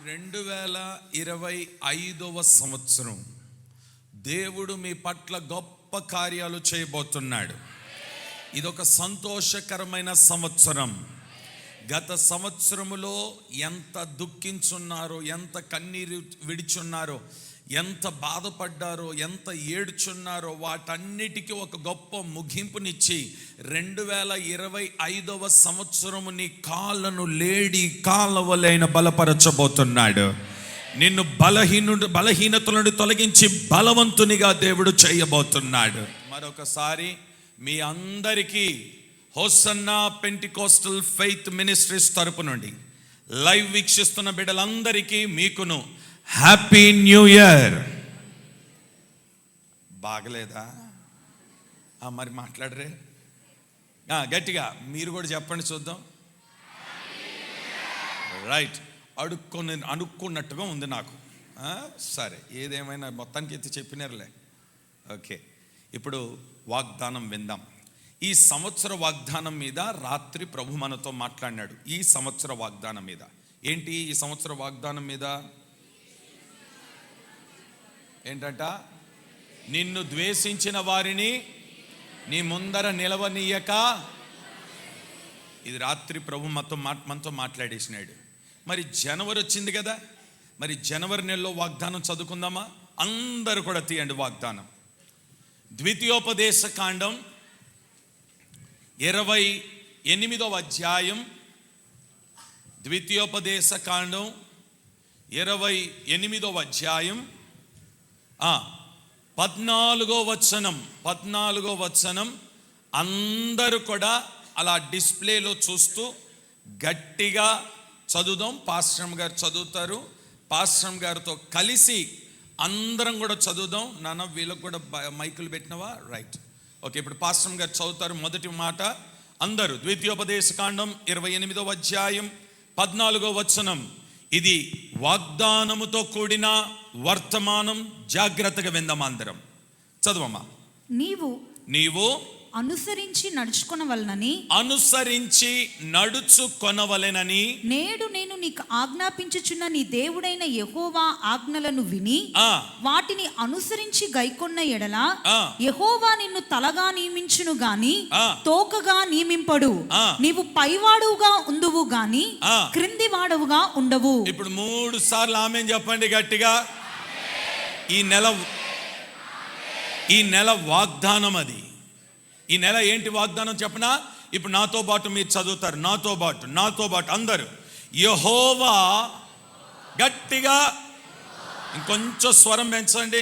2025వ సంవత్సరం దేవుడు మీ పట్ల గొప్ప కార్యాలు చేయబోతున్నాడు. ఇదొక సంతోషకరమైన సంవత్సరం. గత సంవత్సరములో ఎంత దుఃఖించున్నారో, ఎంత కన్నీరు విడిచున్నారో, ఎంత బాధపడ్డారో, ఎంత ఏడ్చున్నారో వాటన్నిటికీ ఒక గొప్ప ముగింపునిచ్చి 2025వ సంవత్సరము నీ కాళ్ళను లేడి కాలవలైన బలపరచబోతున్నాడు. నిన్ను బలహీనతల నుండి తొలగించి బలవంతునిగా దేవుడు చేయబోతున్నాడు. మరొకసారి మీ అందరికీ హోసన్నా పెంటికోస్టల్ ఫెయిత్ మినిస్ట్రీస్ తరపు నుండి లైవ్ వీక్షిస్తున్న బిడ్డలందరికీ మీకును హ్యాపీ న్యూ ఇయర్. బాగలేదా? మరి మాట్లాడరే గట్టిగా మీరు కూడా చెప్పండి చూద్దాం. రైట్, అనుకున్నట్టుగా ఉంది నాకు. సరే, ఏదేమైనా మొత్తానికి అయితే చెప్పినారులే. ఓకే, ఇప్పుడు వాగ్దానం విందాం. ఈ సంవత్సర వాగ్దానం మీద రాత్రి ప్రభు మనతో మాట్లాడినాడు. ఈ సంవత్సర వాగ్దానం మీద ఏంటి? ఈ సంవత్సర వాగ్దానం మీద ఏంటంట? నిన్ను ద్వేషించిన వారిని నీ ముందర నిలవనీయక. ఇది రాత్రి ప్రభు మనతో మాట్లాడేసినాడు. మరి జనవరి వచ్చింది కదా, మరి జనవరి నెలలో వాగ్దానం చదువుకుందామా? అందరూ కూడా తీయండి వాగ్దానం. ద్వితీయోపదేశ కాండం 28వ అధ్యాయం. ద్వితీయోపదేశ కాండం 28వ అధ్యాయం 14వ వచనం. అందరూ కూడా అలా డిస్ప్లేలో చూస్తూ గట్టిగా చదువుదాం. పాస్టర్ గారు చదువుతారు. పాస్టర్ గారితో కలిసి అందరం కూడా చదువుదాం. నాన్న వీళ్ళకు కూడా మైకులు పెట్టినవా? Right, okay. ఇప్పుడు పాస్టర్ గారు చదువుతారు. మొదటి మాట అందరూ. ద్వితీయోపదేశ కాండం 28వ అధ్యాయం 14వ వచనం. ఇది వాగ్దానముతో కూడిన వర్తమానం. జాగ్రత్తగా విందాం అందరం. చదువమ్మా. నీవు అనుసరించి నడుచుకొనవలెనని నేడు నేను నీకు ఆజ్ఞాపించుచున్న నీ దేవుడైన యెహోవా ఆజ్ఞలను విని వాటిని అనుసరించి గైకొన్న ఎడల యెహోవా నిన్ను తలగా నియమించును గాని తోకగా నియమింపడు. నీవు పైవాడుగా ఉండువు గాని క్రింది వాడవుగా ఉండవు. ఇప్పుడు 3 సార్లు ఆమేన్ చెప్పండి గట్టిగా. ఈ నెల వాగ్దానం అది. ఈ నెల ఏంటి వాగ్దానం చెప్పనా? ఇప్పుడు నాతో పాటు మీరు చదువుతారు. నాతో పాటు అందరూ. యెహోవా, గట్టిగా ఇంకొంచెం స్వరం పెంచండి.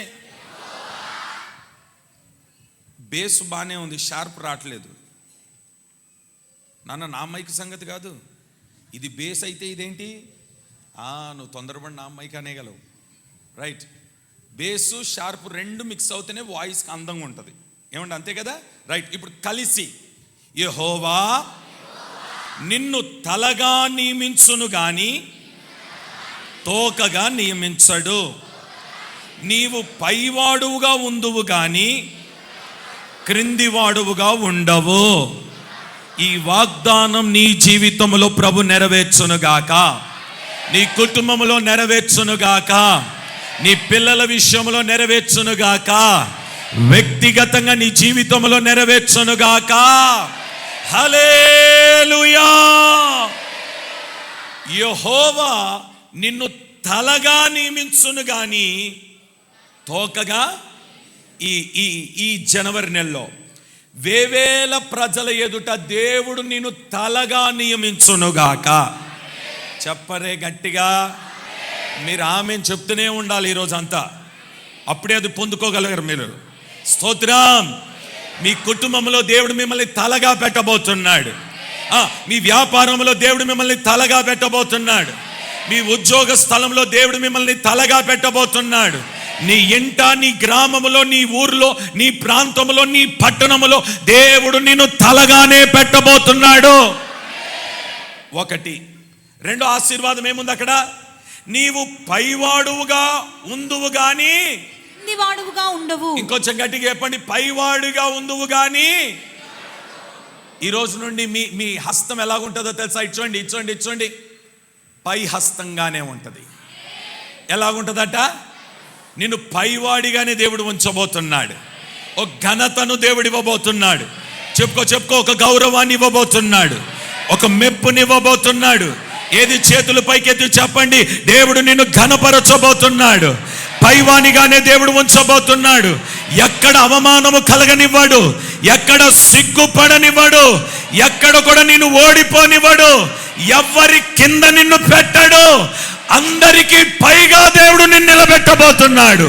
బేసు బాగానే ఉంది, షార్ప్ రావట్లేదు. నా మైక్ సంగతి కాదు ఇది. బేస్ అయితే ఇదేంటి? నువ్వు తొందరపడి నా మైక్ అనేగలవు. రైట్, బేసు షార్ప్ రెండు మిక్స్ అవుతేనే వాయిస్కి అందంగా ఉంటుంది. ఏమంటే అంతే కదా? రైట్, ఇప్పుడు కలిసి. యెహోవా నిన్ను తలగా నియమించును గాని తోకగా నియమించడు. నీవు పైవాడుగా ఉందువు గాని క్రిందివాడుగా ఉండవు. ఈ వాగ్దానం నీ జీవితంలో ప్రభు నెరవేర్చునుగాక. నీ కుటుంబంలో నెరవేర్చునుగాక. నీ పిల్లల విషయంలో నెరవేర్చునుగాక. వ్యక్తిగతంగా నీ జీవితంలో నెరవేర్చునుగాక. హల్లెలూయా. యెహోవా నిన్ను తలగా నియమించును గాని తోకగా. ఈ జనవరి నెలలో వేవేల ప్రజల ఎదుట దేవుడు నిన్ను తలగా నియమించునుగాక. చెప్పరే గట్టిగా. మీరు ఆమెను చెప్తూనే ఉండాలి ఈరోజంతా. అప్పుడే అది పొందుకోగలరు మీరు. స్తోత్రం. మీ కుటుంబంలో దేవుడు మిమ్మల్ని తలగా పెట్టబోతున్నాడు. మీ వ్యాపారంలో దేవుడు మిమ్మల్ని తలగా పెట్టబోతున్నాడు. మీ ఉద్యోగ స్థలంలో దేవుడు మిమ్మల్ని తలగా పెట్టబోతున్నాడు. నీ ఇంట, నీ గ్రామంలో, నీ ఊర్లో, నీ ప్రాంతంలో, నీ పట్టణంలో దేవుడు నిన్ను తలగానే పెట్టబోతున్నాడు. ఒకటి. రెండో ఆశీర్వాదం ఏముంది అక్కడ? నీవు పైవాడుగా ఉందువు గాని క్రిందివాడుగా ఉండవు. ఇంకొంచెం గట్టిగా చెప్పండి. పైవాడుగా ఉందువు గాని. ఈ రోజు నుండి మీ హస్తం ఎలాగుంటుందో తెలుసా? ఇచ్చోండి. పై హస్తంగానే ఉంటుంది. ఎలాగుంటుందట? నిన్ను పైవాడిగానే దేవుడు ఉంచబోతున్నాడు. ఒక ఘనతను దేవుడు ఇవ్వబోతున్నాడు. చెప్పుకో, ఒక గౌరవాన్ని ఇవ్వబోతున్నాడు, ఒక మెప్పుని ఇవ్వబోతున్నాడు. ఏది చేతులు పైకెత్తి చెప్పండి, దేవుడు నిన్ను ఘనపరచబోతున్నాడు. పైవానిగానే దేవుడు ఉంచబోతున్నాడు. ఎక్కడ అవమానము కలగనివ్వడు, ఎక్కడ సిగ్గుపడనివ్వడు, ఎక్కడ కూడా నిన్ను ఓడిపోనివ్వడు, ఎవ్వరి కింద నిన్ను పెట్టడు. అందరికీ పైగా దేవుడు నిన్ను నిలబెట్టబోతున్నాడు.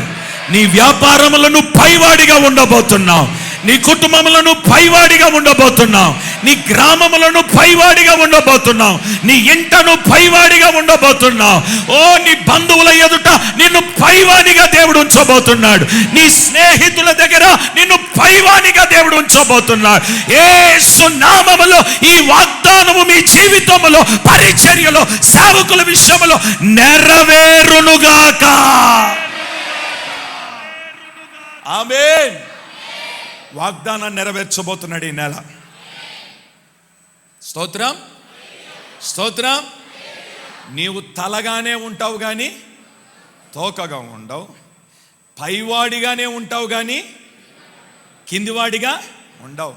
నీ వ్యాపారములను పైవాడిగా ఉండబోతున్నావు, నీ కుటుంబములను పైవాడిగా ఉండబోతున్నావు, నీ గ్రామములను పైవాడిగా ఉండబోతున్నావు, నీ ఇంటను పైవాడిగా ఉండబోతున్నావు. ఓ నీ బంధువుల ఎదుట నిన్ను పైవాడిగా దేవుడు ఉంచబోతున్నాడు. నీ స్నేహితుల దగ్గర నిన్ను పైవాడిగా దేవుడు ఉంచబోతున్నాడు. యేసు నామములో ఈ వాగ్దానము మీ జీవితములో, పరిచర్యలో, సేవకుల విషయములో నెరవేరునుగాక. ఆమేన్. వాగ్దానాన్ని నెరవేర్చబోతున్నాడు ఈ నెల. స్తోత్రం, స్తోత్రం. నీవు తలగానే ఉంటావు కానీ తోకగా ఉండవు, పైవాడిగానే ఉంటావు కానీ కిందివాడిగా ఉండవు.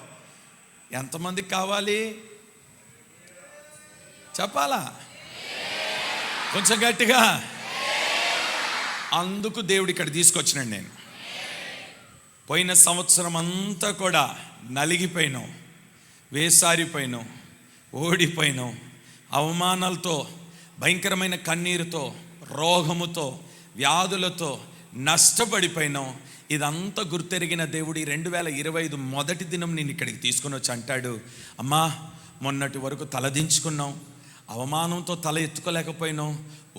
ఎంతమందికి కావాలి చెప్పాలా? కొంచెం గట్టిగా. అందుకు దేవుడు ఇక్కడ తీసుకొచ్చినాడు. నేను పోయిన సంవత్సరం అంతా కూడా నలిగిపోయినాం, వేసారిపోయినాం, ఓడిపోయినాం, అవమానాలతో, భయంకరమైన కన్నీరుతో, రోగముతో, వ్యాధులతో నష్టపడిపోయినాం. ఇదంతా గుర్తెరిగిన దేవుడు 2025 మొదటి దినం నేను ఇక్కడికి తీసుకొని వచ్చి అంటాడు, అమ్మా మొన్నటి వరకు తలదించుకున్నాం, అవమానంతో తల ఎత్తుకోలేకపోయినాం,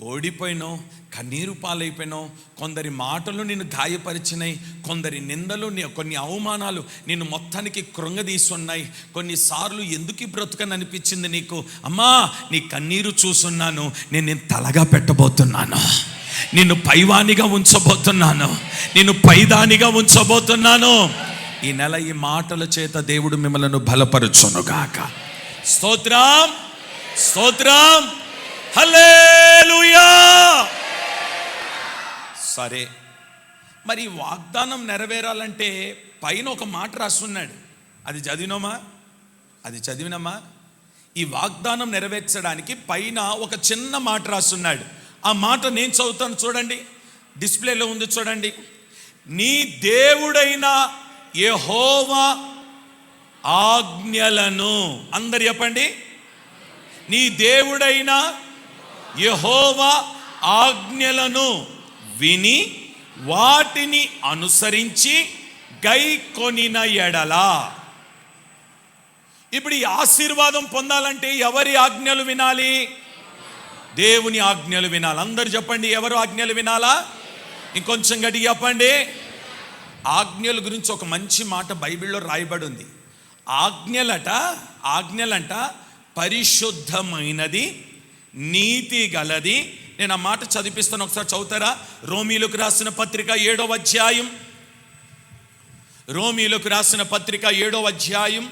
ఓడిపోయినాం, కన్నీరు పాలైపోయినావు, కొందరి మాటలు నిన్ను గాయపరిచినాయి, కొందరి నిందలు, కొన్ని అవమానాలు నిన్ను మొత్తానికి కృంగదీసున్నాయి. కొన్నిసార్లు ఎందుకు బ్రతుకని అనిపించింది నీకు. అమ్మా నీ కన్నీరు చూసున్నాను, నేను తలగా పెట్టబోతున్నాను, నిన్ను పైవానిగా ఉంచబోతున్నాను, నిన్ను పైదానిగా ఉంచబోతున్నాను. ఈ నెల ఈ మాటల చేత దేవుడు మిమ్మల్ని బలపరచునుగాక. స్తోత్రం, స్తోత్రం, హల్లెలూయా. సరే, మరి వాగ్దానం నెరవేరాలంటే పైన ఒక మాట రాస్తున్నాడు, అది చదివినమా? ఈ వాగ్దానం నెరవేర్చడానికి పైన ఒక చిన్న మాట రాస్తున్నాడు. ఆ మాట నేను చదువుతాను, చూడండి, డిస్ప్లేలో ఉంది చూడండి. నీ దేవుడైన యెహోవా ఆజ్ఞలను, అందరు చెప్పండి, నీ దేవుడైన యెహోవా ఆజ్ఞలను విని వాటిని అనుసరించి గైకొనిన ఎడల. ఇప్పుడు ఈ ఆశీర్వాదం పొందాలంటే ఎవరి ఆజ్ఞలు వినాలి? దేవుని ఆజ్ఞలు వినాలి. అందరు చెప్పండి, ఎవరు ఆజ్ఞలు వినాలా? ఇంకొంచెం గట్టిగా చెప్పండి. ఆజ్ఞల గురించి ఒక మంచి మాట బైబిల్లో రాయబడి ఉంది. ఆజ్ఞలంట పరిశుద్ధమైనది, నీతి గలది. నేను ఆ మాట చదివిస్తాను, ఒకసారి చదువుతారా? రోమీలకు రాసిన పత్రిక 7వ అధ్యాయం, రోమీలకు రాసిన పత్రిక 7వ అధ్యాయం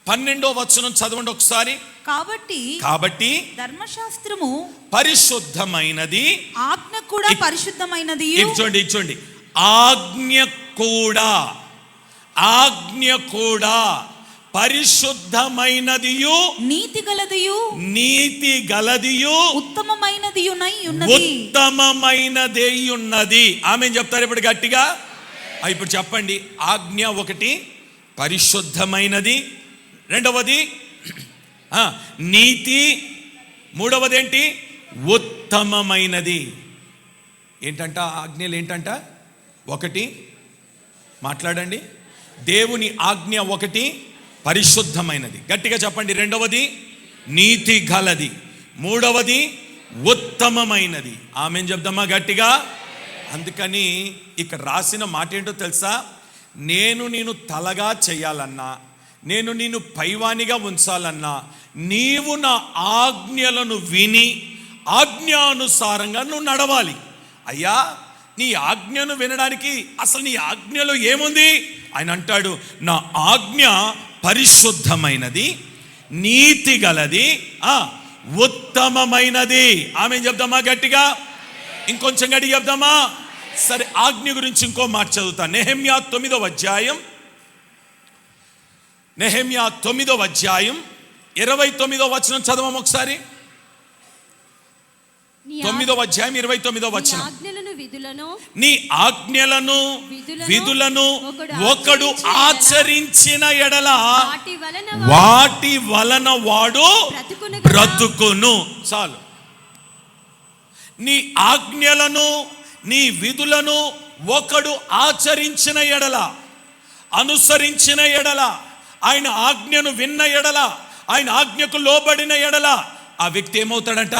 12వ వచనం చదవండి ఒకసారి. కాబట్టి ధర్మశాస్త్రము పరిశుద్ధమైనది, ఆజ్ఞ కూడా పరిశుద్ధమైనది. ఇచ్చోండి, ఆజ్ఞ కూడా పరిశుద్ధమైనదియు నీతి గలదియు ఉత్తమమైనదే ఉన్నది. ఆమె చెప్తారు ఇప్పుడు గట్టిగా. ఇప్పుడు చెప్పండి, ఆజ్ఞ ఒకటి పరిశుద్ధమైనది, రెండవది నీతి, మూడవది ఏంటి? ఉత్తమమైనది. ఏంటంట ఆజ్ఞలు? ఏంటంట? ఒకటి, మాట్లాడండి. దేవుని ఆజ్ఞ ఒకటి పరిశుద్ధమైనది, గట్టిగా చెప్పండి. రెండవది నీతి గలది, మూడవది ఉత్తమమైనది. ఆమెన్ చెప్దామా గట్టిగా? అందుకని ఇక్కడ రాసిన మాట ఏంటో తెలుసా? నేను తలగా చేయాలన్నా, నేను నిన్ను పైవానిగా ఉంచాలన్నా, నీవు నా ఆజ్ఞలను విని ఆజ్ఞానుసారంగా నువ్వు నడవాలి. అయ్యా, నీ ఆజ్ఞను వినడానికి అసలు నీ ఆజ్ఞలో ఏముంది? ఆయన అంటాడు, నా ఆజ్ఞ పరిశుద్ధమైనది, నీతి గలది, ఉత్తమమైనది. ఆమె చెప్దామా గట్టిగా? ఇంకొంచెం గడి చెప్దామా? సరే, ఆజ్ఞ గురించి ఇంకో మాట చదువుతా. నెహెమ్యా 9వ అధ్యాయం 29వ వచనం చదవం ఒకసారి. 9వ అధ్యాయం 29వ వచనం. నీ ఆజ్ఞలను విధులను ఒకడు ఆచరించిన ఎడల వాటి వలన వాడు బ్రతుకును. చాలు. నీ ఆజ్ఞలను నీ విధులను ఒకడు ఆచరించిన ఎడల, అనుసరించిన ఎడల, ఆయన ఆజ్ఞను విన్న ఎడల, ఆయన ఆజ్ఞకు లోబడిన ఎడల ఆ వ్యక్తి ఏమవుతాడంట?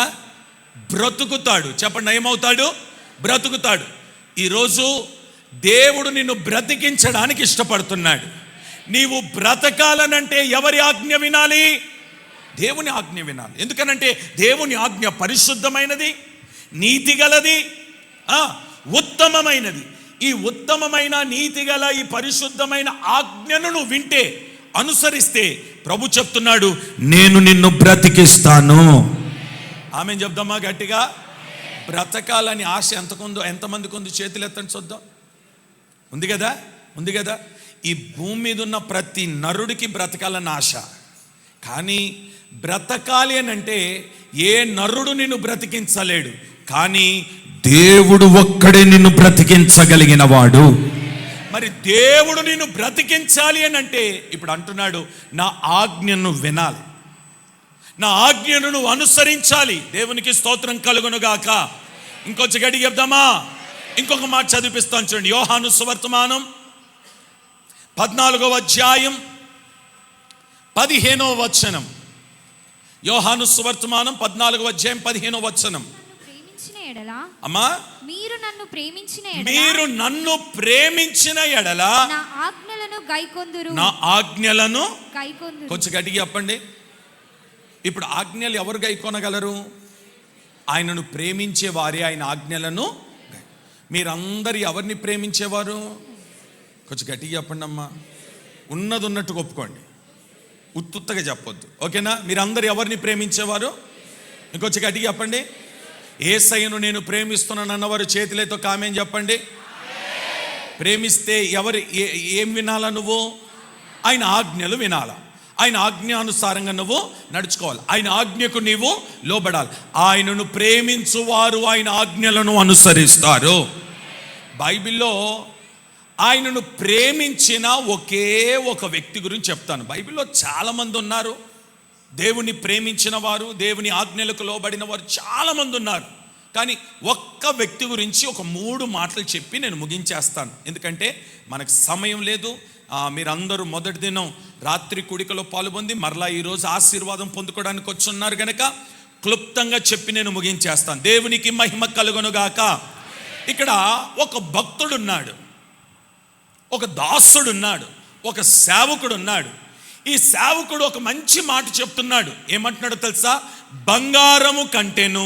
బ్రతుకుతాడు. చెప్పండి, ఏమవుతాడు? బ్రతుకుతాడు. ఈరోజు దేవుడు నిన్ను బ్రతికించడానికి ఇష్టపడుతున్నాడు. నీవు బ్రతకాలనంటే ఎవరి ఆజ్ఞ వినాలి? దేవుని ఆజ్ఞ వినాలి. ఎందుకనంటే దేవుని ఆజ్ఞ పరిశుద్ధమైనది, నీతిగలది, ఉత్తమమైనది. ఈ ఉత్తమమైన, నీతిగల, ఈ పరిశుద్ధమైన ఆజ్ఞను నువ్వు వింటే, అనుసరిస్తే ప్రభు చెప్తున్నాడు, నేను నిన్ను బ్రతికిస్తాను. ఆమె చెప్దామా గట్టిగా? బ్రతకాలని ఆశ ఎంతమందికి ఉంది? చేతులు ఎత్తండి చూద్దాం. ఉంది కదా? ఉంది కదా? ఈ భూమి మీద ఉన్న ప్రతి నరుడికి బ్రతకాలన్న ఆశ. కానీ బ్రతకాలి అని అంటే ఏ నరుడు నిన్ను బ్రతికించలేడు, కానీ దేవుడు ఒక్కడే నిన్ను బ్రతికించగలిగిన వాడు. మరి దేవుడు నిన్ను బ్రతికించాలి అని అంటే ఇప్పుడు అంటున్నాడు, నా ఆజ్ఞను వినాలి, నా ఆజ్ఞను నువ్వు అనుసరించాలి. దేవునికి స్తోత్రం కలుగునుగాక. ఇంకొంచెం గడి చెప్దామా? ఇంకొక మాట చదివిపిస్తాను చూడండి. యోహాను సువర్తమానం 14వ అధ్యాయం 15వ వచనం. యోహాను సువర్తమానం 14వ అధ్యాయం 15వ వచనం. అమ్మా, మీరు నన్ను ప్రేమించిన ఎడల నా ఆజ్ఞలను గైకొందురు. కొంచెం గట్టిగా చెప్పండి. ఇప్పుడు ఆజ్ఞలు ఎవరు గైకొనగలరు? ఆయనను ప్రేమించే వారే ఆయన ఆజ్ఞలను. మీరందరూ ఎవరిని ప్రేమించేవారు? కొంచెం గట్టిగా చెప్పండి అమ్మా. ఉన్నది ఉన్నట్టుగా ఒప్పుకోండి, ఉత్తుత్తగా చెప్పొద్దు. ఓకేనా? మీరందరూ ఎవరిని ప్రేమించేవారు? ఇంకొంచెం గట్టిగా చెప్పండి. యేసయ్యను నేను ప్రేమిస్తున్నాను అన్నవారు చేతులతో కామెంట్ చెప్పండి. ప్రేమిస్తే ఏం వినాలా నువ్వు? ఆయన ఆజ్ఞలు వినాలా. ఆయన ఆజ్ఞానుసారంగా నువ్వు నడుచుకోవాలి. ఆయన ఆజ్ఞకు నీవు లోబడాలి. ఆయనను ప్రేమించువారు ఆయన ఆజ్ఞలను అనుసరిస్తారు. బైబిల్లో ఆయనను ప్రేమించిన ఒకే ఒక వ్యక్తి గురించి చెప్తాను. బైబిల్లో చాలామంది ఉన్నారు, దేవుని ప్రేమించిన వారు, దేవుని ఆజ్ఞలకు లోబడిన వారు చాలామంది ఉన్నారు. కానీ ఒక్క వ్యక్తి గురించి ఒక 3 మాటలు చెప్పి నేను ముగించేస్తాను. ఎందుకంటే మనకు సమయం లేదు. మీరందరూ మొదటి దినం రాత్రి కూడికలో పాల్గొంది, మరలా ఈరోజు ఆశీర్వాదం పొందుకోవడానికి వచ్చి ఉన్నారు కనుక క్లుప్తంగా చెప్పి నేను ముగించేస్తాను. దేవునికి మహిమ కలుగునుగాక. ఇక్కడ ఒక భక్తుడున్నాడు, ఒక దాసుడున్నాడు, ఒక సేవకుడున్నాడు. ఈ సేవకుడు ఒక మంచి మాట చెప్తున్నాడు. ఏమంటున్నాడో తెలుసా? బంగారము కంటేను,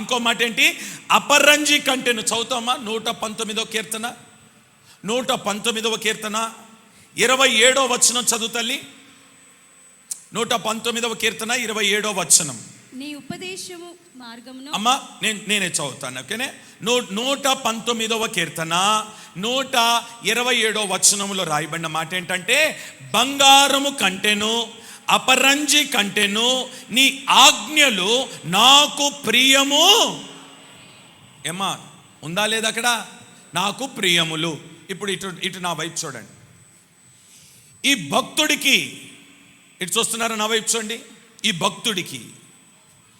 ఇంకో మాట ఏంటి? అపరంజి కంటేను. చదువుతామా? 119వ కీర్తన 119వ కీర్తన 27వ వచనం చదువు తల్లి. 119వ కీర్తన 27వ వచనం. నీ ఉపదేశము మార్గమును. అమ్మా నేనే చదువుతాను. ఓకేనే? 119వ కీర్తన 127వ వచనంలో రాయబడిన మాట ఏంటంటే, బంగారము కంటెను, అపరంజి కంటెను, నీ ఆజ్ఞలు నాకు ప్రియము. ఏమ్మా, ఉందా లేదా అక్కడ? నాకు ప్రియములు. ఇప్పుడు ఇటు నా వైపు చూడండి. ఈ భక్తుడికి, ఇటు చూస్తున్నారా నా వైపు చూడండి. ఈ భక్తుడికి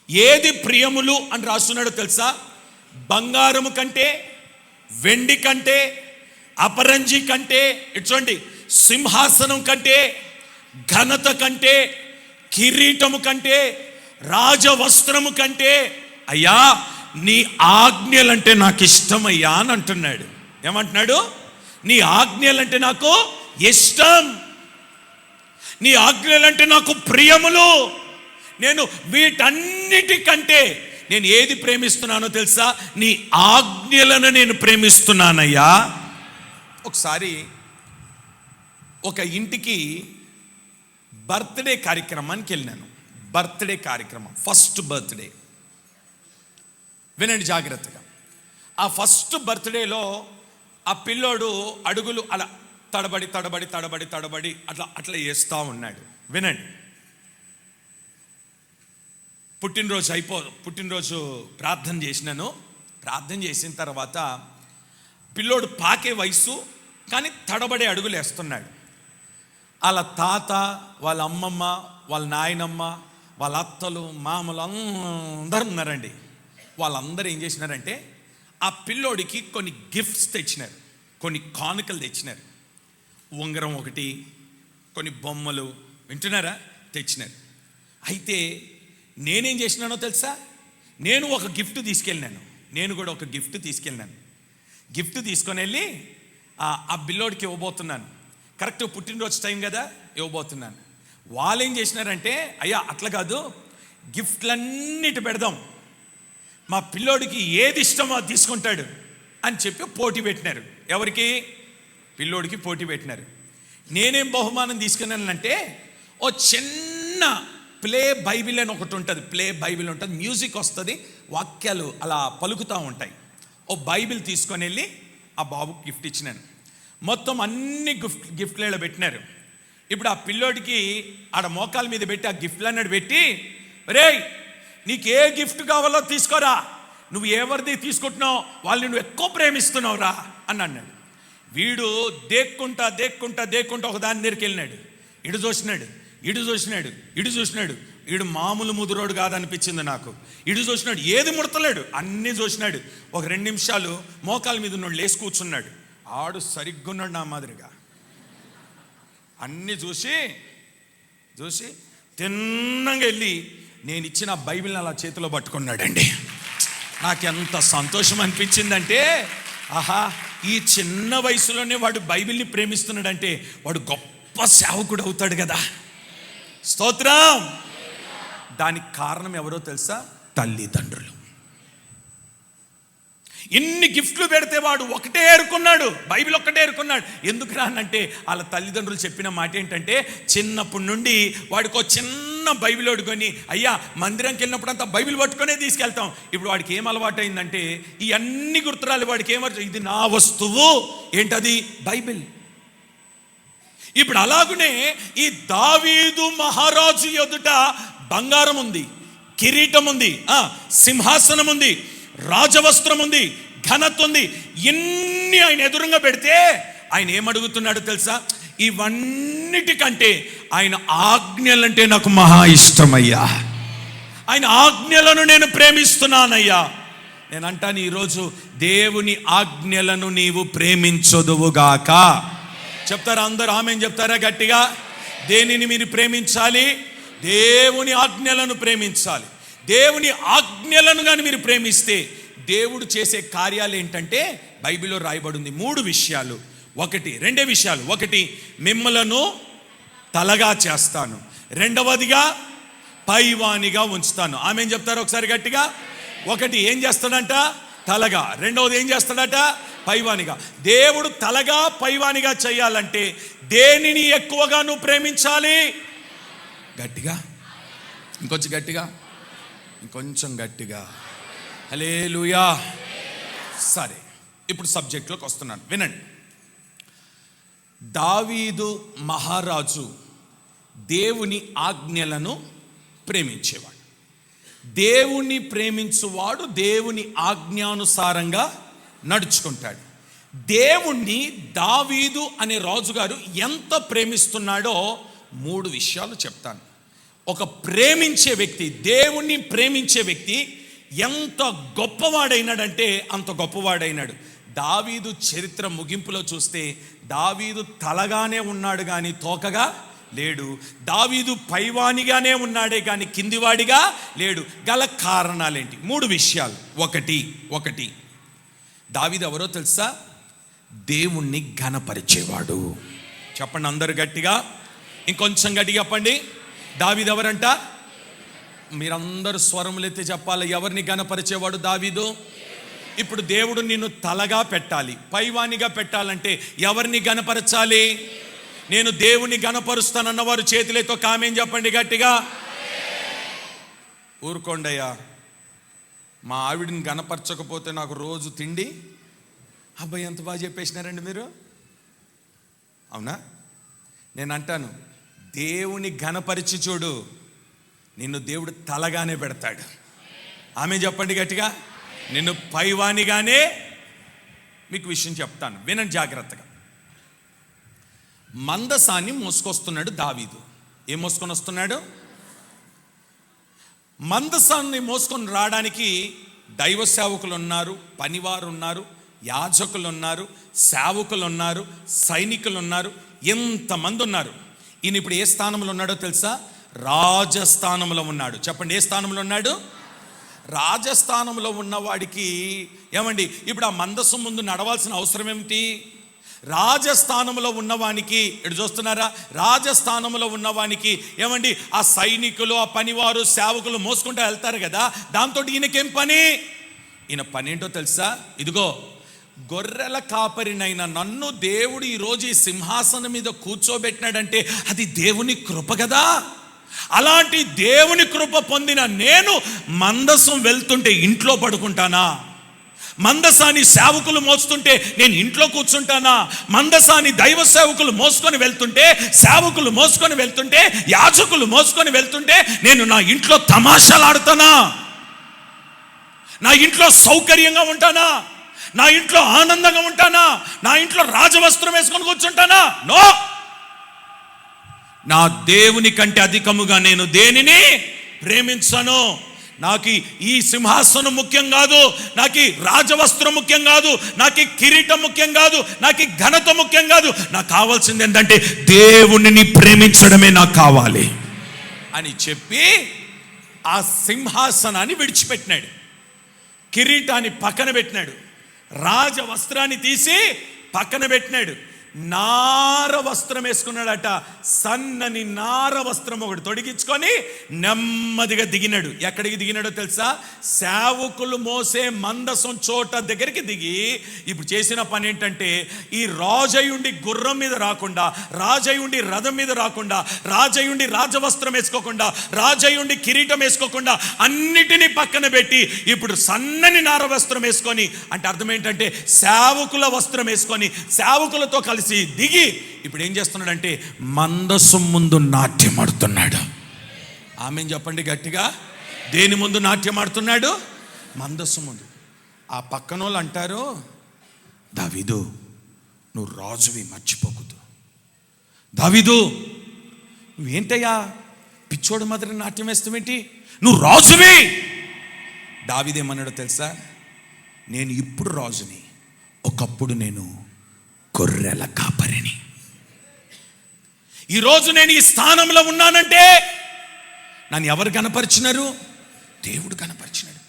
ఏది ప్రియములు అని రాస్తున్నాడో తెలుసా? బంగారము కంటే, వెండి కంటే, అపరంజి కంటే, ఇటు చూడండి, సింహాసనం కంటే, ఘనత కంటే, కిరీటము కంటే, రాజవస్త్రము కంటే, అయ్యా నీ ఆజ్ఞలంటే నాకు ఇష్టమయ్యా అని అంటున్నాడు. ఏమంటున్నాడు? నీ ఆజ్ఞలంటే నాకు ఇష్టం, నీ ఆజ్ఞలంటే నాకు ప్రియములు. నేను వీటన్నిటికంటే నేను ఏది ప్రేమిస్తున్నానో తెలుసా? నీ ఆజ్ఞలను నేను ప్రేమిస్తున్నానయ్యా. ఒకసారి ఒక ఇంటికి బర్త్డే కార్యక్రమానికి వెళ్ళినాను. బర్త్డే కార్యక్రమం, ఫస్ట్ బర్త్డే. వినండి జాగ్రత్తగా. ఆ ఫస్ట్ బర్త్డేలో ఆ పిల్లోడు అడుగులు అలా తడబడి తడబడి తడబడి తడబడి అట్లా అట్లా వేస్తూ ఉన్నాడు. వినండి. పుట్టినరోజు ప్రార్థన చేసినాను. ప్రార్థన చేసిన తర్వాత పిల్లోడు పాకే వయసు, కానీ తడబడే అడుగులు వేస్తున్నాడు. వాళ్ళ తాత, వాళ్ళ అమ్మమ్మ, వాళ్ళ నాయనమ్మ, వాళ్ళ అత్తలు, మామలు అందరూ ఉన్నారండి. వాళ్ళందరూ ఏం చేసినారంటే ఆ పిల్లోడికి కొన్ని గిఫ్ట్స్ తెచ్చినారు, కొన్ని కానుకలు తెచ్చినారు. ఉంగరం ఒకటి, కొన్ని బొమ్మలు, వింటున్నారా, తెచ్చినారు. అయితే నేనేం చేసినానో తెలుసా? నేను ఒక గిఫ్ట్ తీసుకెళ్ళినాను. గిఫ్ట్ తీసుకొని వెళ్ళి ఆ పిల్లోడికి ఇవ్వబోతున్నాను. కరెక్ట్ పుట్టినరోజు టైం కదా, ఇవ్వబోతున్నాను. వాళ్ళు ఏం చేసినారంటే, అయ్యా అట్లా కాదు, గిఫ్ట్లన్నిటి పెడదాం, మా పిల్లోడికి ఏది ఇష్టమో అది తీసుకుంటాడు అని చెప్పి పోటీ పెట్టినారు. ఎవరికి? పిల్లోడికి పోటీ పెట్టినారు. నేనేం బహుమానం తీసుకున్నానంటే, ఓ చిన్న ప్లే బైబిల్ అని ఒకటి ఉంటుంది. మ్యూజిక్ వస్తుంది, వాక్యాలు అలా పలుకుతూ ఉంటాయి. ఓ బైబిల్ తీసుకొని వెళ్ళి ఆ బాబుకి గిఫ్ట్ ఇచ్చినాను. మొత్తం అన్ని గిఫ్ట్లలో పెట్టినారు. ఇప్పుడు ఆ పిల్లోడికి ఆడ మోకాల మీద పెట్టి ఆ గిఫ్ట్లు అన్నాడు పెట్టి, రేయ్ నీకు ఏ గిఫ్ట్ కావాలో తీసుకోరా, నువ్వు ఎవరిది తీసుకుంటున్నావు వాళ్ళని నువ్వు ఎక్కువ ప్రేమిస్తున్నావురా అని అన్నాడు. వీడు దేక్కుంటా ఒక దాని దగ్గరికి వెళ్ళినాడు. ఇటు చూసినాడు. వీడు మామూలు ముదురోడు కాదనిపించింది నాకు. ఇటు చూసినాడు, ఏది ముడతలేడు, అన్నీ చూసినాడు. ఒక 2 నిమిషాలు మోకాల మీద ఉన్నాడు, లేచి కూర్చున్నాడు. ఆడు సరిగ్గా ఉన్నాడు నా మాదిరిగా. అన్నీ చూసి తిన్నంగా వెళ్ళి నేను ఇచ్చిన బైబిల్ని అలా చేతిలో పట్టుకున్నాడండి. నాకెంత సంతోషం అనిపించిందంటే, ఆహా, ఈ చిన్న వయసులోనే వాడు బైబిల్ని ప్రేమిస్తున్నాడంటే వాడు గొప్ప సేవకుడు అవుతాడు కదా. స్తోత్రం. దానికి కారణం ఎవరో తెలుసా? తల్లిదండ్రులు. ఇన్ని గిఫ్ట్లు పెడితే వాడు ఒకటే ఏరుకున్నాడు, బైబిల్ ఒక్కటే ఏరుకున్నాడు. ఎందుకు రానంటే వాళ్ళ తల్లిదండ్రులు చెప్పిన మాట ఏంటంటే, చిన్నప్పటి నుండి వాడికి ఒక చిన్న బైబిల్ పట్టుకొని, అయ్యా మందిరంకి వెళ్ళినప్పుడు అంతా బైబిల్ పట్టుకొనే తీసుకెళ్తాం. ఇప్పుడు వాడికి ఏం అలవాటు అయిందంటే, ఈ అన్ని గుర్తురాలి వాడికి ఏమర్థం, ఇది నా వస్తువు, ఏంటది? బైబిల్. ఇప్పుడు అలాగునే ఈ దావీదు మహారాజు ఎదుట బంగారం ఉంది, కిరీటం ఉంది, సింహాసనం ఉంది, రాజవస్త్రం ఉంది, ఘనత ఉంది. ఇన్ని ఆయన ఎదురుగా పెడితే ఆయన ఏమడుగుతున్నాడు తెలుసా? ఇవన్నిటికంటే ఆయన ఆజ్ఞలంటే నాకు మహా ఇష్టమయ్యా, ఆయన ఆజ్ఞలను నేను ప్రేమిస్తున్నానయ్యా. నేను అంటాను ఈరోజు, దేవుని ఆజ్ఞలను నీవు ప్రేమించదువుగాక. చెప్తారా అందరూ? ఆమేన్ చెప్తారా గట్టిగా? దేనిని మీరు ప్రేమించాలి? దేవుని ఆజ్ఞలను ప్రేమించాలి. దేవుని ఆజ్ఞలను కానీ మీరు ప్రేమిస్తే దేవుడు చేసే కార్యాలు ఏంటంటే బైబిల్లో రాయబడింది 3 విషయాలు. రెండే విషయాలు. ఒకటి, మిమ్మలను తలగా చేస్తాను. రెండవదిగా పైవానిగా ఉంచుతాను. ఆమేన్ చెప్తారు ఒకసారి గట్టిగా? ఒకటి ఏం చేస్తాడంట? తలగా. రెండవది ఏం చేస్తాడట? పైవానిగా. దేవుడు తలగా పైవానిగా చేయాలంటే దేనిని ఎక్కువగా నువ్వు ప్రేమించాలి? గట్టిగా, ఇంకొంచెం గట్టిగా. హల్లెలూయా. సరే, ఇప్పుడు సబ్జెక్ట్లోకి వస్తున్నాను, వినండి. దావీదు మహారాజు దేవుని ఆజ్ఞలను ప్రేమించేవాడు. దేవుని ప్రేమించువాడు దేవుని ఆజ్ఞానుసారంగా నడుచుకుంటాడు. దేవుణ్ణి దావీదు అనే రాజుగారు ఎంత ప్రేమిస్తున్నాడో 3 విషయాలు చెప్తాను. ఒక ప్రేమించే వ్యక్తి, దేవుణ్ణి ప్రేమించే వ్యక్తి ఎంత గొప్పవాడైనాడంటే అంత గొప్పవాడైనాడు. దావీదు చరిత్ర ముగింపులో చూస్తే దావీదు తలగానే ఉన్నాడు కానీ తోకగా లేడు. దావీదు పైవానిగానే ఉన్నాడే కానీ కిందివాడిగా లేడు. గల కారణాలేంటి? 3 విషయాలు. ఒకటి దావీదు ఎవరో తెలుసా? దేవుణ్ణి ఘనపరిచేవాడు. చెప్పండి అందరు గట్టిగా, ఇంకొంచెం గట్టిగా చెప్పండి. దావీదు ఎవరంట? మీరందరూ స్వరములెత్తి చెప్పాలి. ఎవరిని ఘనపరిచేవాడు? దావీదు. ఇప్పుడు దేవుడు నిన్ను తలగా పెట్టాలి, పైవానిగా పెట్టాలంటే ఎవరిని ఘనపరచాలి? నేను దేవుని ఘనపరుస్తానన్నవారు చేతులతో కామేం చెప్పండి గట్టిగా. ఊరుకోండయ్యా, మా ఆవిడని గనపరచకపోతే నాకు రోజు తిండి. అబ్బాయి ఎంత బాగా చెప్పేసినారండి మీరు. అవునా? నేను అంటాను, దేవుని ఘనపరిచి చూడు, నిన్ను దేవుడు తలగానే పెడతాడు. ఆమె చెప్పండి గట్టిగా. నిన్ను పైవానిగానే. మీకు విషయం చెప్తాను, వినండి జాగ్రత్తగా. మందసాన్ని మోసుకొస్తున్నాడు దావీదు. ఏం మోసుకొని వస్తున్నాడు? మందసాన్ని మోసుకొని రావడానికి దైవ సేవకులు ఉన్నారు, పనివారు ఉన్నారు, యాజకులు ఉన్నారు, సేవకులు ఉన్నారు, సైనికులు ఉన్నారు, ఎంతమంది ఉన్నారు. ఈయన ఇప్పుడు ఏ స్థానంలో ఉన్నాడో తెలుసా? రాజస్థానంలో ఉన్నాడు. చెప్పండి, ఏ స్థానంలో ఉన్నాడు? రాజస్థానంలో ఉన్నవాడికి ఏమండి, ఇప్పుడు ఆ మందసం ముందు నడవాల్సిన అవసరం ఏమిటి? రాజస్థానంలో ఉన్నవానికి, ఇటు చూస్తున్నారా, రాజస్థానంలో ఉన్నవానికి ఏమండి, ఆ సైనికులు, ఆ పనివారు, సేవకులు మోసుకుంటూ వెళ్తారు కదా, దాంతో ఈయనకేం పని? ఈయన పని ఏంటో తెలుసా? ఇదిగో, గొర్రెల కాపరినైన నన్ను దేవుడు ఈరోజు ఈ సింహాసనం మీద కూర్చోబెట్టినాడంటే అది దేవుని కృప కదా. అలాంటి దేవుని కృప పొందిన నేను మందసం వెళ్తుంటే ఇంట్లో పడుకుంటానా? మందసాన్ని సేవకులు మోస్తుంటే నేను ఇంట్లో కూర్చుంటానా? మందసాన్ని దైవ సేవకులు మోసుకొని వెళ్తుంటే, సేవకులు మోసుకొని వెళ్తుంటే, యాజకులు మోసుకొని వెళ్తుంటే నేను నా ఇంట్లో తమాషాలాడుతానా? నా ఇంట్లో సౌకర్యంగా ఉంటానా? నా ఇంట్లో ఆనందంగా ఉంటానా? నా ఇంట్లో రాజవస్త్రం వేసుకొని కూర్చుంటానా? నో. నా దేవుని కంటే అధికముగా నేను దేనిని ప్రేమించను. నాకు ఈ సింహాసనం ముఖ్యం కాదు, నాకు ఈ రాజవస్త్రం ముఖ్యం కాదు, నాకు ఈ కిరీటం ముఖ్యం కాదు, నాకు ఈ ఘనత ముఖ్యం కాదు. నాకు కావాల్సింది ఏంటంటే దేవునిని ప్రేమించడమే నాకు కావాలి అని చెప్పి ఆ సింహాసనాన్ని విడిచిపెట్టినాడు, కిరీటాన్ని పక్కన పెట్టినాడు, రాజవస్త్రాన్ని తీసి పక్కన పెట్టినాడు, నార వస్త్రం వేసుకున్నాడట. సన్నని నార వస్త్రం ఒకటి తొడిగించుకొని నెమ్మదిగా దిగినాడు. ఎక్కడికి దిగినాడో తెలుసా? సేవకులు మోసే మందసం చోట దగ్గరికి దిగి ఇప్పుడు చేసిన పని ఏంటంటే, ఈ రాజయుండి గుర్రం మీద రాకుండా, రాజయుండి రథం మీద రాకుండా, రాజయుండి రాజవస్త్రం వేసుకోకుండా, రాజయుండి కిరీటం వేసుకోకుండా అన్నిటినీ పక్కన పెట్టి ఇప్పుడు సన్నని నార వస్త్రం వేసుకొని, అంటే అర్థం ఏంటంటే సేవకుల వస్త్రం వేసుకొని సేవకులతో కలిసి దిగి ఇప్పుడు ఏం చేస్తున్నాడంటే మందసం ముందు నాట్యం ఆడుతున్నాడు. ఆమెన్ చెప్పండి గట్టిగా. దేని ముందు నాట్యం ఆడుతున్నాడు? మందసం ముందు. ఆ పక్కన వాళ్ళు అంటారు, దావీదు నువ్వు రాజువి, మర్చిపోకూడదు. దావీదు నువ్వేంటయ్యా పిచ్చోడు మాత్రం నాట్యం వేస్తావేంటి? నువ్వు రాజువి. దావీదేమన్నాడో తెలుసా? నేను ఇప్పుడు రాజుని, ఒకప్పుడు నేను గొర్రెల కాపరిని. ఈరోజు నేను ఈ స్థానంలో ఉన్నానంటే నన్ను ఎవరు గణపరిచినారు? దేవుడు గణపరిచినాడు.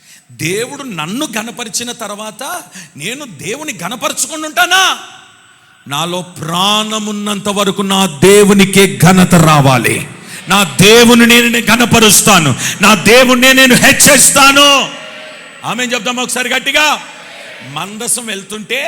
దేవుడు నన్ను గణపరిచిన తర్వాత నేను దేవుని గణపరచుకొని ఉంటానా? నాలో ప్రాణమున్నంత వరకు నా దేవునికే ఘనత రావాలి. నా దేవుని నేను గణపరుస్తాను, నా దేవుణ్ణి నేను హెచ్చిస్తాను. ఆమేన్ చెప్దాం ఒకసారి గట్టిగా. మందసం వెళ్తుంటే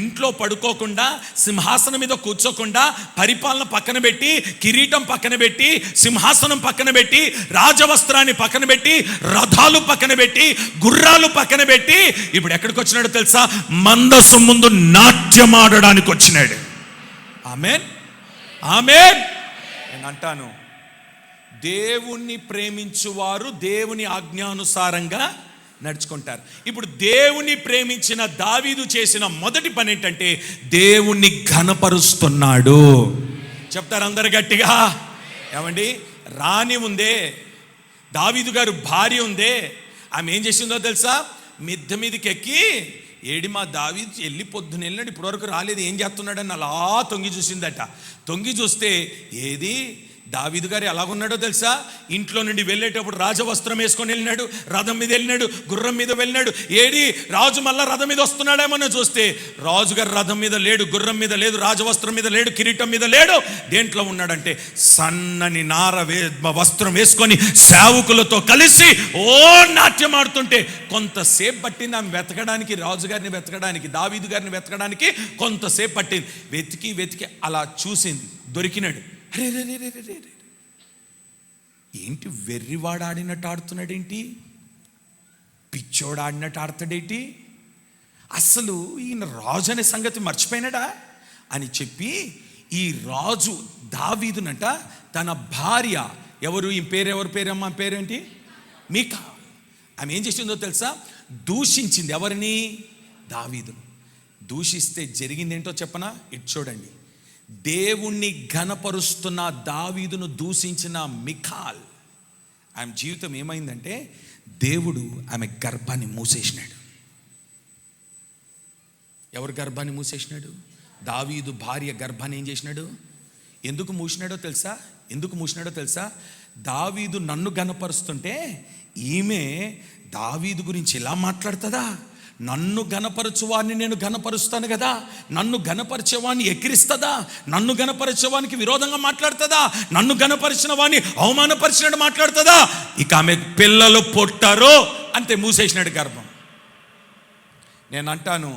ఇంట్లో పడుకోకుండా, సింహాసనం మీద కూర్చోకుండా, పరిపాలన పక్కన పెట్టి, కిరీటం పక్కన పెట్టి, సింహాసనం పక్కన పెట్టి, రాజవస్త్రాన్ని పక్కన పెట్టి, రథాలు పక్కన పెట్టి, గుర్రాలు పక్కన పెట్టి ఇప్పుడు ఎక్కడికి వచ్చినాడో తెలుసా? మందసం ముందు నాట్యం ఆడడానికి వచ్చినాడు. ఆమేన్, ఆమేన్. నేను అంటాను, దేవుణ్ణి ప్రేమించువారు దేవుని ఆజ్ఞానుసారంగా నడుచుకుంటారు. ఇప్పుడు దేవుని ప్రేమించిన దావీదు చేసిన మొదటి పని ఏంటంటే దేవుణ్ణి ఘనపరుస్తున్నాడు. చెప్తారు అందరు గట్టిగా. ఏమండి, రాణి ఉందే, దావీదు గారు భార్య ఉందే, ఆమె ఏం చేసిందో తెలుసా? మిద్దె మీదకి ఎక్కి, ఏడి మా దావీదు వెళ్ళి పొద్దున వెళ్ళినాడు, ఇప్పటివరకు రాలేదు, ఏం చేస్తున్నాడని అలా తొంగి చూసిందట. తొంగి చూస్తే ఏది దావీదు గారు ఎలాగున్నాడో తెలుసా? ఇంట్లో నుండి వెళ్ళేటప్పుడు రాజవస్త్రం వేసుకొని వెళ్ళినాడు, రథం మీద వెళ్ళినాడు, గుర్రం మీద వెళ్ళినాడు. ఏడి రాజు మళ్ళా రథం మీద వస్తున్నాడేమో చూస్తే రాజుగారు రథం మీద లేడు, గుర్రం మీద లేదు, రాజవస్త్రం మీద లేడు, కిరీటం మీద లేడు. దేంట్లో ఉన్నాడంటే సన్నని నార వస్త్రం వేసుకొని సేవకులతో కలిసి నాట్యం ఆడుతుంటే కొంతసేపు పట్టింది ఆమె వెతకడానికి, రాజుగారిని వెతకడానికి, దావీదు గారిని వెతకడానికి కొంతసేపు పట్టింది. వెతికి వెతికి అలా చూసింది, దొరికినాడు. అరే రే రే రే రే రే, ఏంటి వెర్రివాడాడినట్టు ఆడుతున్నాడేంటి? పిచ్చోడు ఆడినట్టు ఆడతాడేంటి, అసలు ఈయన రాజు అనే సంగతి మర్చిపోయినాడా అని చెప్పి ఈ రాజు దావీదునంట తన భార్య, ఎవరు ఈ పేరు, ఎవరి పేరమ్మా పేరేంటి, మీకా, ఆమె ఏం చేసిందో తెలుసా, దూషించింది. ఎవరిని? దావీదును. దూషిస్తే జరిగిందేంటో చెప్పనా, ఇటు చూడండి. దేవుణ్ణి ఘనపరుస్తున్న దావీదును దూషించిన మికాల్, ఆమె జీవితం ఏమైందంటే దేవుడు ఆమె గర్భాన్ని మూసేసినాడు. ఎవరు గర్భాన్ని మూసేసినాడు? దావీదు భార్య గర్భాన్ని ఏం చేసినాడు? ఎందుకు మూసినాడో తెలుసా? ఎందుకు మూసినాడో తెలుసా? దావీదు నన్ను ఘనపరుస్తుంటే ఈమె దావీదు గురించి ఇలా మాట్లాడుతుందా? నన్ను ఘనపరచువాడిని నేను ఘనపరుస్తాను కదా, నన్ను ఘనపరిచేవాడిని ఎక్కిరిస్తుందా, నన్ను ఘనపరిచేవానికి విరోధంగా మాట్లాడుతుందా, నన్ను ఘనపరిచిన వాడిని అవమానపరిచినట్టు మాట్లాడుతుందా? ఇక ఆమె పిల్లలు పుట్టారు అంతే, మూసేసినాడు గర్భం. నేను అంటాను,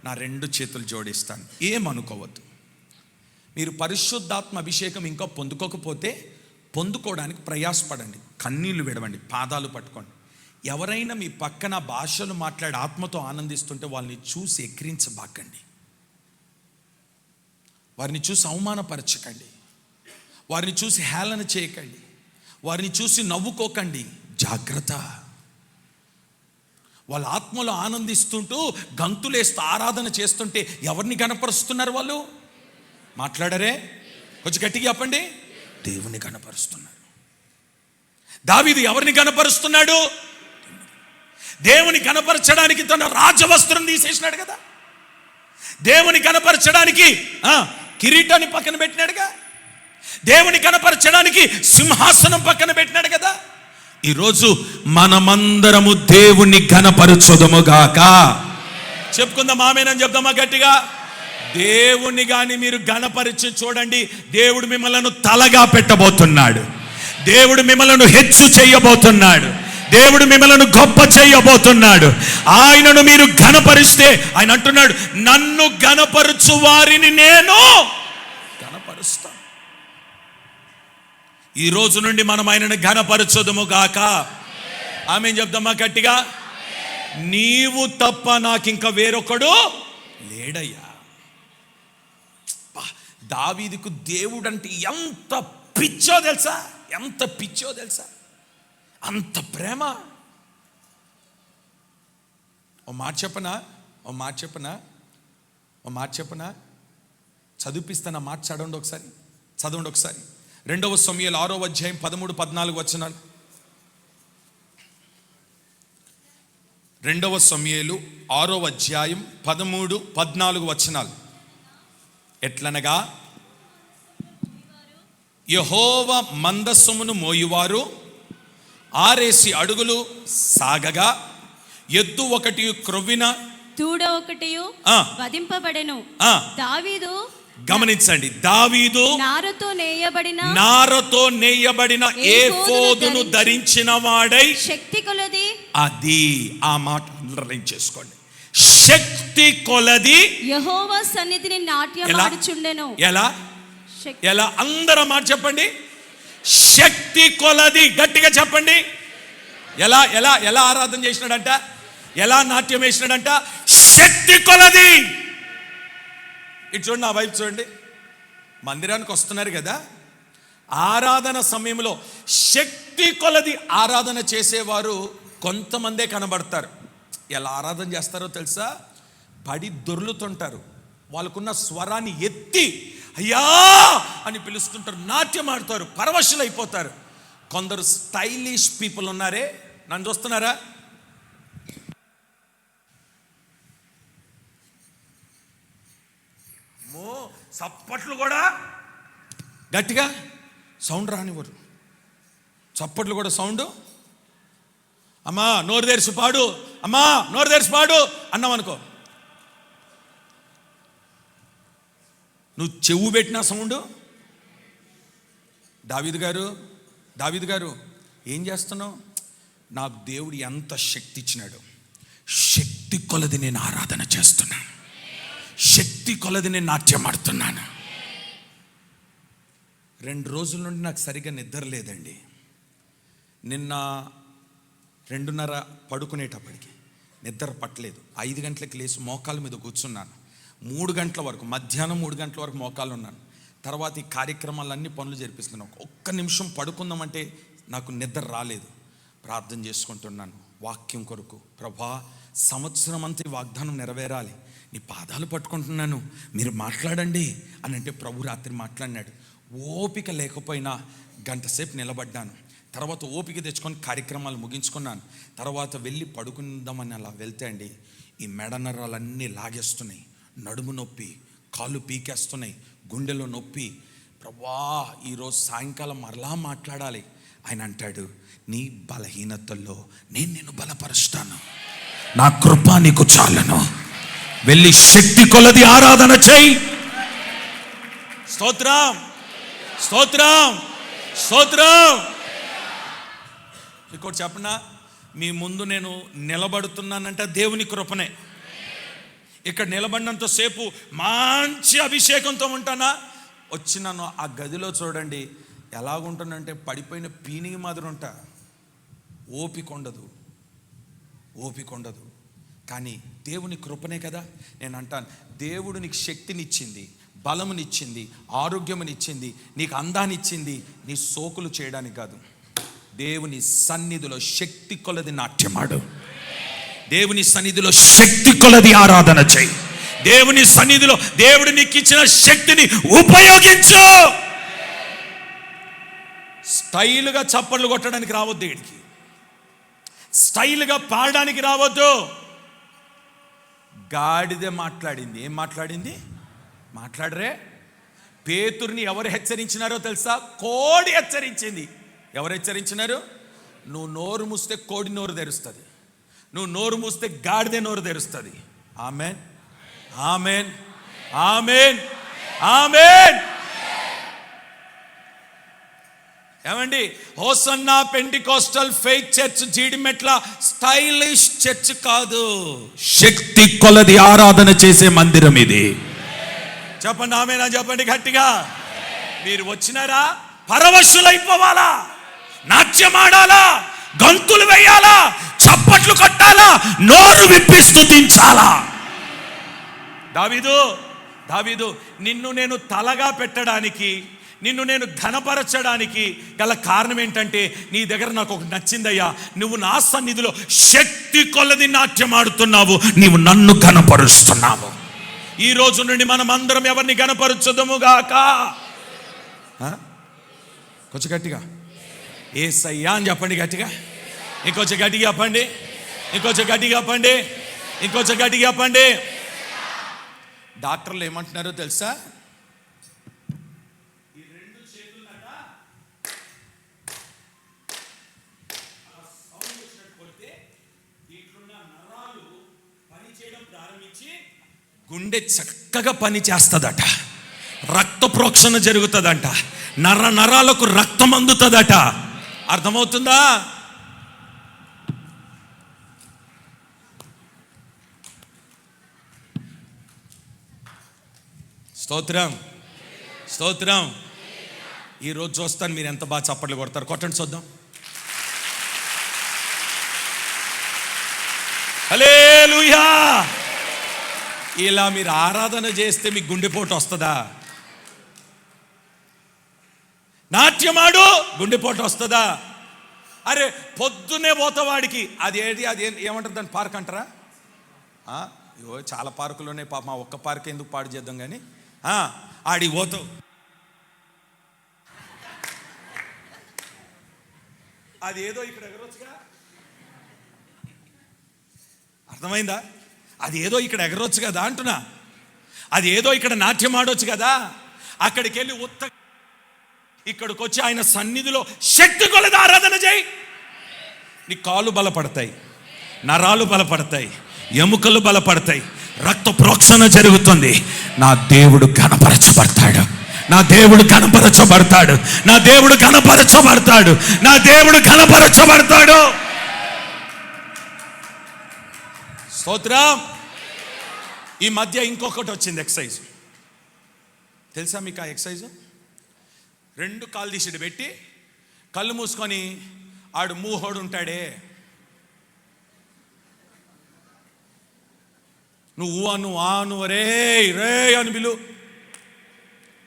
నా 2 చేతులు జోడిస్తాను, ఏమనుకోవద్దు. మీరు పరిశుద్ధాత్మ అభిషేకం ఇంకా పొందుకోకపోతే పొందుకోవడానికి ప్రయాసపడండి, కన్నీళ్లు విడవండి, పాదాలు పట్టుకోండి. ఎవరైనా మీ పక్కన భాషలు మాట్లాడి ఆత్మతో ఆనందిస్తుంటే వాళ్ళని చూసి ఎక్కిరించబాకండి, వారిని చూసి అవమానపరచకండి, వారిని చూసి హేళన చేయకండి, వారిని చూసి నవ్వుకోకండి. జాగ్రత్త. వాళ్ళ ఆత్మలో ఆనందిస్తుంటూ గంతులేస్తూ ఆరాధన చేస్తుంటే ఎవరిని గణపరుస్తున్నారు వాళ్ళు? మాట్లాడరే, కొంచెం గట్టిగా చెప్పండి. దేవుని గణపరుస్తున్నారు. దావీదు ఎవరిని గణపరుస్తున్నాడు? దేవుని కనపరచడానికి తన రాజవస్త్రం తీసేసినాడు కదా, దేవుని కనపరచడానికి కిరీటాన్ని పక్కన పెట్టినాడుగా, దేవుని కనపరచడానికి సింహాసనం పక్కన పెట్టినాడు కదా. ఈరోజు మనమందరము దేవుని ఘనపరచుదముగాక. చెప్పుకుందాం ఆమేనని చెప్దామా గట్టిగా? దేవుని గాని మీరు ఘనపరిచి చూడండి, దేవుడు మిమ్మల్ని తలగా పెట్టబోతున్నాడు, దేవుడు మిమ్మల్ని హెచ్చు చేయబోతున్నాడు, దేవుడు మిమ్మల్ని గొప్ప చేయబోతున్నాడు. ఆయనను మీరు ఘనపరిస్తే ఆయన అంటున్నాడు, నన్ను ఘనపరచు వారిని నేను ఘనపరుస్తాను. ఈ రోజు నుండి మనం ఆయనను ఘనపరచుదము గాక. ఆమేన్ చెప్దామా గట్టిగా? నీవు తప్ప నాకింక వేరొకడు లేడయ్యా. దావీదుకు దేవుడు అంటే ఎంత పిచ్చో తెలుసా, ఎంత పిచ్చో తెలుసా, అంత ప్రేమ. ఓ మాట చెప్పనా, చదివిపిస్తాను. మాట చదవండి ఒకసారి. 2వ సమూయేలు 6వ అధ్యాయం 13-14 వచనాలు. 2వ సమూయేలు 6వ అధ్యాయం 13-14 వచనాలు. ఎట్లనగా, యెహోవా మందస్సమును మోయువారు 6 అడుగులు సాగగా, ఎద్దు 1 క్రొవ్విన దూడ 1 వధింపబడెను. దావీదు, గమనించండి, దావీదు నారతో నేయబడిన ఏఫోదును ధరించిన వాడై శక్తి కొలది, అది ఆ మాట అండర్లైన్ చేసుకోండి, శక్తి కొలది యెహోవా సన్నిధిని నాట్యమాడుచుండెను. ఎలా అందరూ మాట చెప్పండి, శక్తి కొలది. గట్టిగా చెప్పండి. ఎలా ఎలా ఎలా ఆరాధన చేసినాడంట, ఎలా నాట్యం వేసినాడంట, శక్తి కొలది. ఇటు చూడండి, నా వైపు చూడండి. మందిరానికి వస్తున్నారు కదా, ఆరాధన సమయంలో శక్తి కొలది ఆరాధన చేసేవారు కొంతమందే కనబడతారు. ఎలా ఆరాధన చేస్తారో తెలుసా? పడి దొర్లుతుంటారు, వాళ్ళకున్న స్వరాన్ని ఎత్తి అయ్యా అని పిలుస్తుంటారు, నాట్యం ఆడతారు, పరవశులైపోతారు. కొందరు స్టైలిష్ పీపుల్ ఉన్నారే, నన్ను చూస్తున్నారా? చప్పట్లు కూడా గట్టిగా సౌండ్ రానివ్వరు, చప్పట్లు కూడా సౌండ్. అమ్మా నోరు తెరిచి పాడు, అమ్మా నోరు తెరిచి పాడు అన్నాం అనుకో, నువ్వు చెవు పెట్టిన సౌండ్. దావీదు గారు ఏం చేస్తున్నావు? నాకు దేవుడు ఎంత శక్తి ఇచ్చినాడు, శక్తి కొలది నేను ఆరాధన చేస్తున్నాను, శక్తి కొలది నేను నాట్యం ఆడుతున్నాను. 2 రోజుల నుండి నాకు సరిగ్గా నిద్ర లేదండి. నిన్న 2:30 పడుకునేటప్పటికి నిద్ర పట్టలేదు. 5 గంటలకు లేచి మోకాళ్ళ మీద కూర్చున్నాను. 3 గంటల వరకు, మధ్యాహ్నం 3 గంటల వరకు మోకాళ్ళు ఉన్నాను. తర్వాత ఈ కార్యక్రమాలన్నీ పనులు జరిపిస్తున్నాను. ఒక్క నిమిషం పడుకుందామంటే నాకు నిద్ర రాలేదు. ప్రార్థన చేసుకుంటున్నాను వాక్యం కొరకు. ప్రభా, సంవత్సరం అంతా ఈ వాగ్దానం నెరవేరాలి, నీ పాదాలు పట్టుకుంటున్నాను, మీరు మాట్లాడండి అని అంటే ప్రభు రాత్రి మాట్లాడినాడు. ఓపిక లేకపోయినా గంట సేపు నిలబడ్డాను. తర్వాత ఓపిక తెచ్చుకొని కార్యక్రమాలు ముగించుకున్నాను. తర్వాత వెళ్ళి పడుకుందామని అలా వెళ్తే అండి, ఈ మెడ నరాలన్నీ లాగేస్తున్నాయి, నడుము నొప్పి, కాళ్ళు పీకేస్తున్నాయి, గుండెలో నొప్పి. ప్రభా, ఈరోజు సాయంకాలం మరలా మాట్లాడాలి. ఆయన అంటాడు, నీ బలహీనతల్లో నేను నిన్ను బలపరుస్తాను, నా కృప నీకు చాలను, వెళ్ళి శక్తి కొలది ఆరాధన చేయి. స్తోత్రం, స్తోత్రం, స్తోత్రం. ఇంకోటి చెప్పనా, మీ ముందు నేను నిలబడుతున్నానంటే దేవుని కృపనే. ఇక్కడ నిలబడినంతసేపు మంచి అభిషేకంతో ఉంటానా, వచ్చినాను ఆ గదిలో చూడండి ఎలాగుంటానంటే పడిపోయిన పీనిగి మాదిరి ఉంటా. ఓపిక ఉండదు. కానీ దేవుని కృపనే కదా. నేను అంటాను, దేవుడు నీకు శక్తినిచ్చింది, బలమునిచ్చింది, ఆరోగ్యమునిచ్చింది, నీకు అందాన్నిచ్చింది నీ సోకులు చేయడానికి కాదు. దేవుని సన్నిధిలో శక్తి కొలది నాట్యమాడు, దేవుని సన్నిధిలో శక్తి కొలది ఆరాధన చేయి, దేవుని సన్నిధిలో దేవుడు నీకు ఇచ్చిన శక్తిని ఉపయోగించు. స్టైల్గా చప్పట్లు కొట్టడానికి రావద్దు, వీడికి స్టైల్గా పాడడానికి రావద్దు. గాడిదే మాట్లాడింది. ఏం మాట్లాడింది? మాట్లాడరే. పేతురుని ఎవరు హెచ్చరించినారో తెలుసా? కోడి హెచ్చరించింది. ఎవరు హెచ్చరించినారు? నువ్వు నోరు మూస్తే కోడి నోరు తెరుస్తుంది, నువ్వు నోరు మూస్తే గాడిదే నోరు తెరుస్తుంది. ఆమెన్, ఆమెన్, ఆమెన్, ఆమెన్. ఏమండి, హోసన్నా Pentecostal faith church Jeedimetla stylish church కాదు, శక్తి కొలది ఆరాధన చేసే మందిరం ఇది. చెప్పండి ఆమేన్, చెప్పండి గట్టిగా. మీరు వచ్చినారా, పరవశులైపోవాలా, నాట్యమాడాలా, గంతులు వేయాలా, చప్పట్లు కొట్టాలా, నోరు విప్పి స్తుతించాలా. దావీదు నిన్ను నేను తలగా పెట్టడానికి, నిన్ను నేను ఘనపరచడానికి గల కారణం ఏంటంటే, నీ దగ్గర నాకు ఒక నచ్చిందయ్యా, నువ్వు నా సన్నిధిలో శక్తి కొలది నాట్యమాడుతున్నావు, నీవు నన్ను ఘనపరుస్తున్నావు. ఈ రోజు నుండి మనం అందరం ఎవరిని ఘనపరచుదము గాక. కొంచెం గట్టిగా యేసయ్యా అని చెప్పండి, గట్టిగా. ఇంకొంచెం గట్టిగా చెప్పండి, ఇంకొంచెం గట్టిగా చెప్పండి, ఇంకొంచెం గట్టిగా చెప్పండి. డాక్టర్లు ఏమంటున్నారో తెలుసా? ఈ 2 చేతులట సౌండ్ వచ్చినట్టు కొడితే దీంట్లో నరాలు పనిచేయడం ప్రారంభించి గుండె చక్కగా పని చేస్తుందట, రక్త ప్రోక్షణ జరుగుతుందంట, నరాలకు రక్తం అందుతుందట. అర్థమవుతుందా? స్తోత్రం, స్తోత్రం. ఈరోజు చూస్తాను మీరు ఎంత బాగా చప్పట్లు కొడతారు. కొట్టండి చూద్దాం. హల్లెలూయా. ఇలా మీరు ఆరాధన చేస్తే మీకు గుండెపోటు వస్తుందా? నాట్యమాడు, గుండెపోటు వస్తుందా? అరే పొద్దున్నే పోతావాడికి అది ఏమంటారు దాన్ని, పార్క్ అంటారా? చాలా పార్కులు ఉన్నాయి పాప, మా ఒక్క పార్క్ ఎందుకు పాడు చేద్దాం కానీ. ఆడికి పోతావు, అది ఏదో ఇక్కడ ఎగరొచ్చుగా. అర్థమైందా? అది ఏదో ఇక్కడ ఎగరొచ్చు కదా అంటున్నా, అది ఏదో ఇక్కడ నాట్యం ఆడొచ్చు కదా. అక్కడికి వెళ్ళి ఇక్కడికి వచ్చి ఆయన సన్నిధిలో శక్తి కొలది ఆరాధన చేయి. నీ కాళ్ళు బలపడతాయి, నరాలు బలపడతాయి, ఎముకలు బలపడతాయి, రక్త ప్రోక్షణ జరుగుతుంది. నా దేవుడు ఘనపరచబడతాడు, నా దేవుడు ఘనపరచబడతాడు, నా దేవుడు ఘనపరచబడతాడు, నా దేవుడు ఘనపరచబడతాడు. స్తోత్రం. ఈ మధ్య ఇంకొకటి వచ్చింది ఎక్సర్సైజ్. తెలుసా మీకు ఆ ఎక్సర్సైజ్? 2 కాళ్ళు తీసిడు పెట్టి కళ్ళు మూసుకొని ఆడు మూహోడు ఉంటాడే, నువ్వు అను రే రే అని పిలు,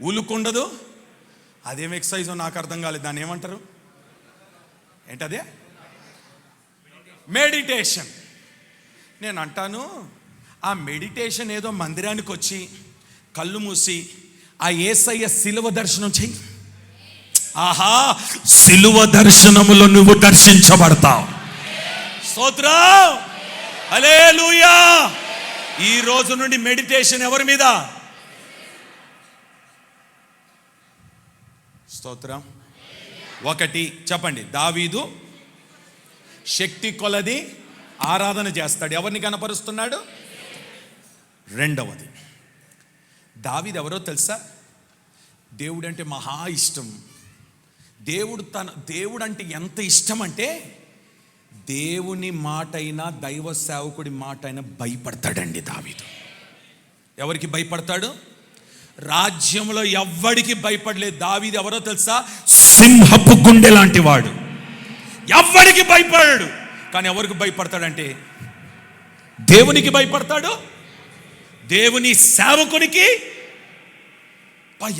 ఉలుకుండదు. అదేం ఎక్సర్సైజో నాకు అర్థం కాలేదు, దాన్ని ఏమంటారు? ఏంటదే? మెడిటేషన్. నేను అంటాను, ఆ మెడిటేషన్ ఏదో మందిరానికి వచ్చి కళ్ళు మూసి ఆ యేసయ్య సిలువ దర్శనం చెయ్యి. ఆహా, సిలువ దర్శనములో నువ్వు దర్శించబడతావు. స్తోత్రం, హల్లెలూయా. ఈ రోజు నుండి మెడిటేషన్ ఎవరి మీద? స్తోత్రం. ఒకటి చెప్పండి, దావీదు శక్తి కొలది ఆరాధన చేస్తాడు. ఎవరిని కనపరుస్తున్నాడు? రెండవది, దావీదు ఎవరో తెలుసా? దేవుడు అంటే మహా ఇష్టం. దేవుడు అంటే ఎంత ఇష్టం అంటే దేవుని మాట అయినా దైవ సేవకుడి మాట అయినా భయపడతాడండి దావీదు. ఎవరికి భయపడతాడు? రాజ్యంలో ఎవ్వడికి భయపడలేదు. దావీదు ఎవరో తెలుసా? సింహపు గుండె లాంటి వాడు. ఎవ్వడికి భయపడాడు. కానీ ఎవరికి భయపడతాడంటే దేవునికి భయపడతాడు, దేవుని సేవకునికి.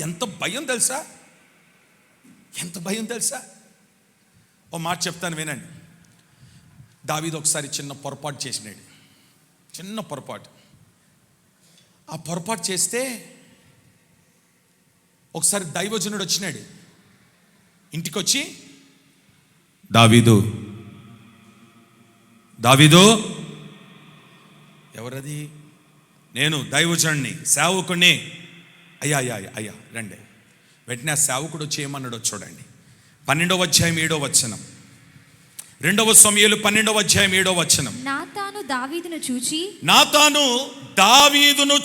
ఎంత భయం తెలుసా? ఎంత భయం తెలుసా? ఓ మాట చెప్తాను వినండి. దావీదు ఒకసారి చిన్న పొరపాటు చేసినాడు. చిన్న పొరపాటు. ఆ పొరపాటు చేస్తే ఒకసారి దైవజనుడు వచ్చినాడు. ఇంటికి వచ్చి, దావీదు ఎవరది? నేను దైవజనుడిని, సేవకుడిని. అయ్యా రండి. వెంటనే ఆ సేవకుడు వచ్చి ఏమన్నాడో చూడండి. 12వ అధ్యాయం 7వ వచనం. 2వ సమూయేలు 12వ అధ్యాయం 7వ వచనం. నాతాను దావీదును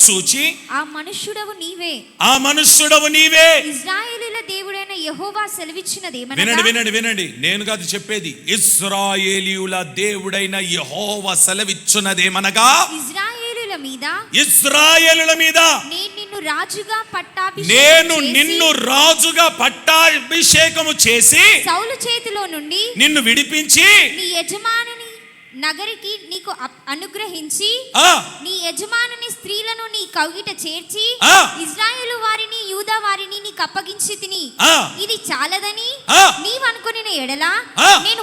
చూచి ఆ మనుష్యుడవు నీవే ఇశ్రాయేలీయుల దేవుడైన యెహోవా సెలవిచ్చినదేమనగా. వినండి, నేను కాదు చెప్పేది. ఇశ్రాయేలీయుల దేవుడైన యెహోవా సెలవిచ్చున్నదేమనగా, ఇశ్రాయేలుల మీద నేను నిన్ను రాజుగా పట్టాభిషేకము చేసి సౌలు చేతిలో నుండి నిన్ను విడిపించి నీ యజమానుని నగరికి నీకు అనుగ్రహించి నీ యజమానుని స్త్రీలను నీ కౌగిట చేర్చి ఇశ్రాయేలు వారిని యూదా వారిని నీకు అప్పగించి తిని ఇది చాలదని నీవు అనుకుని ఎడల నేను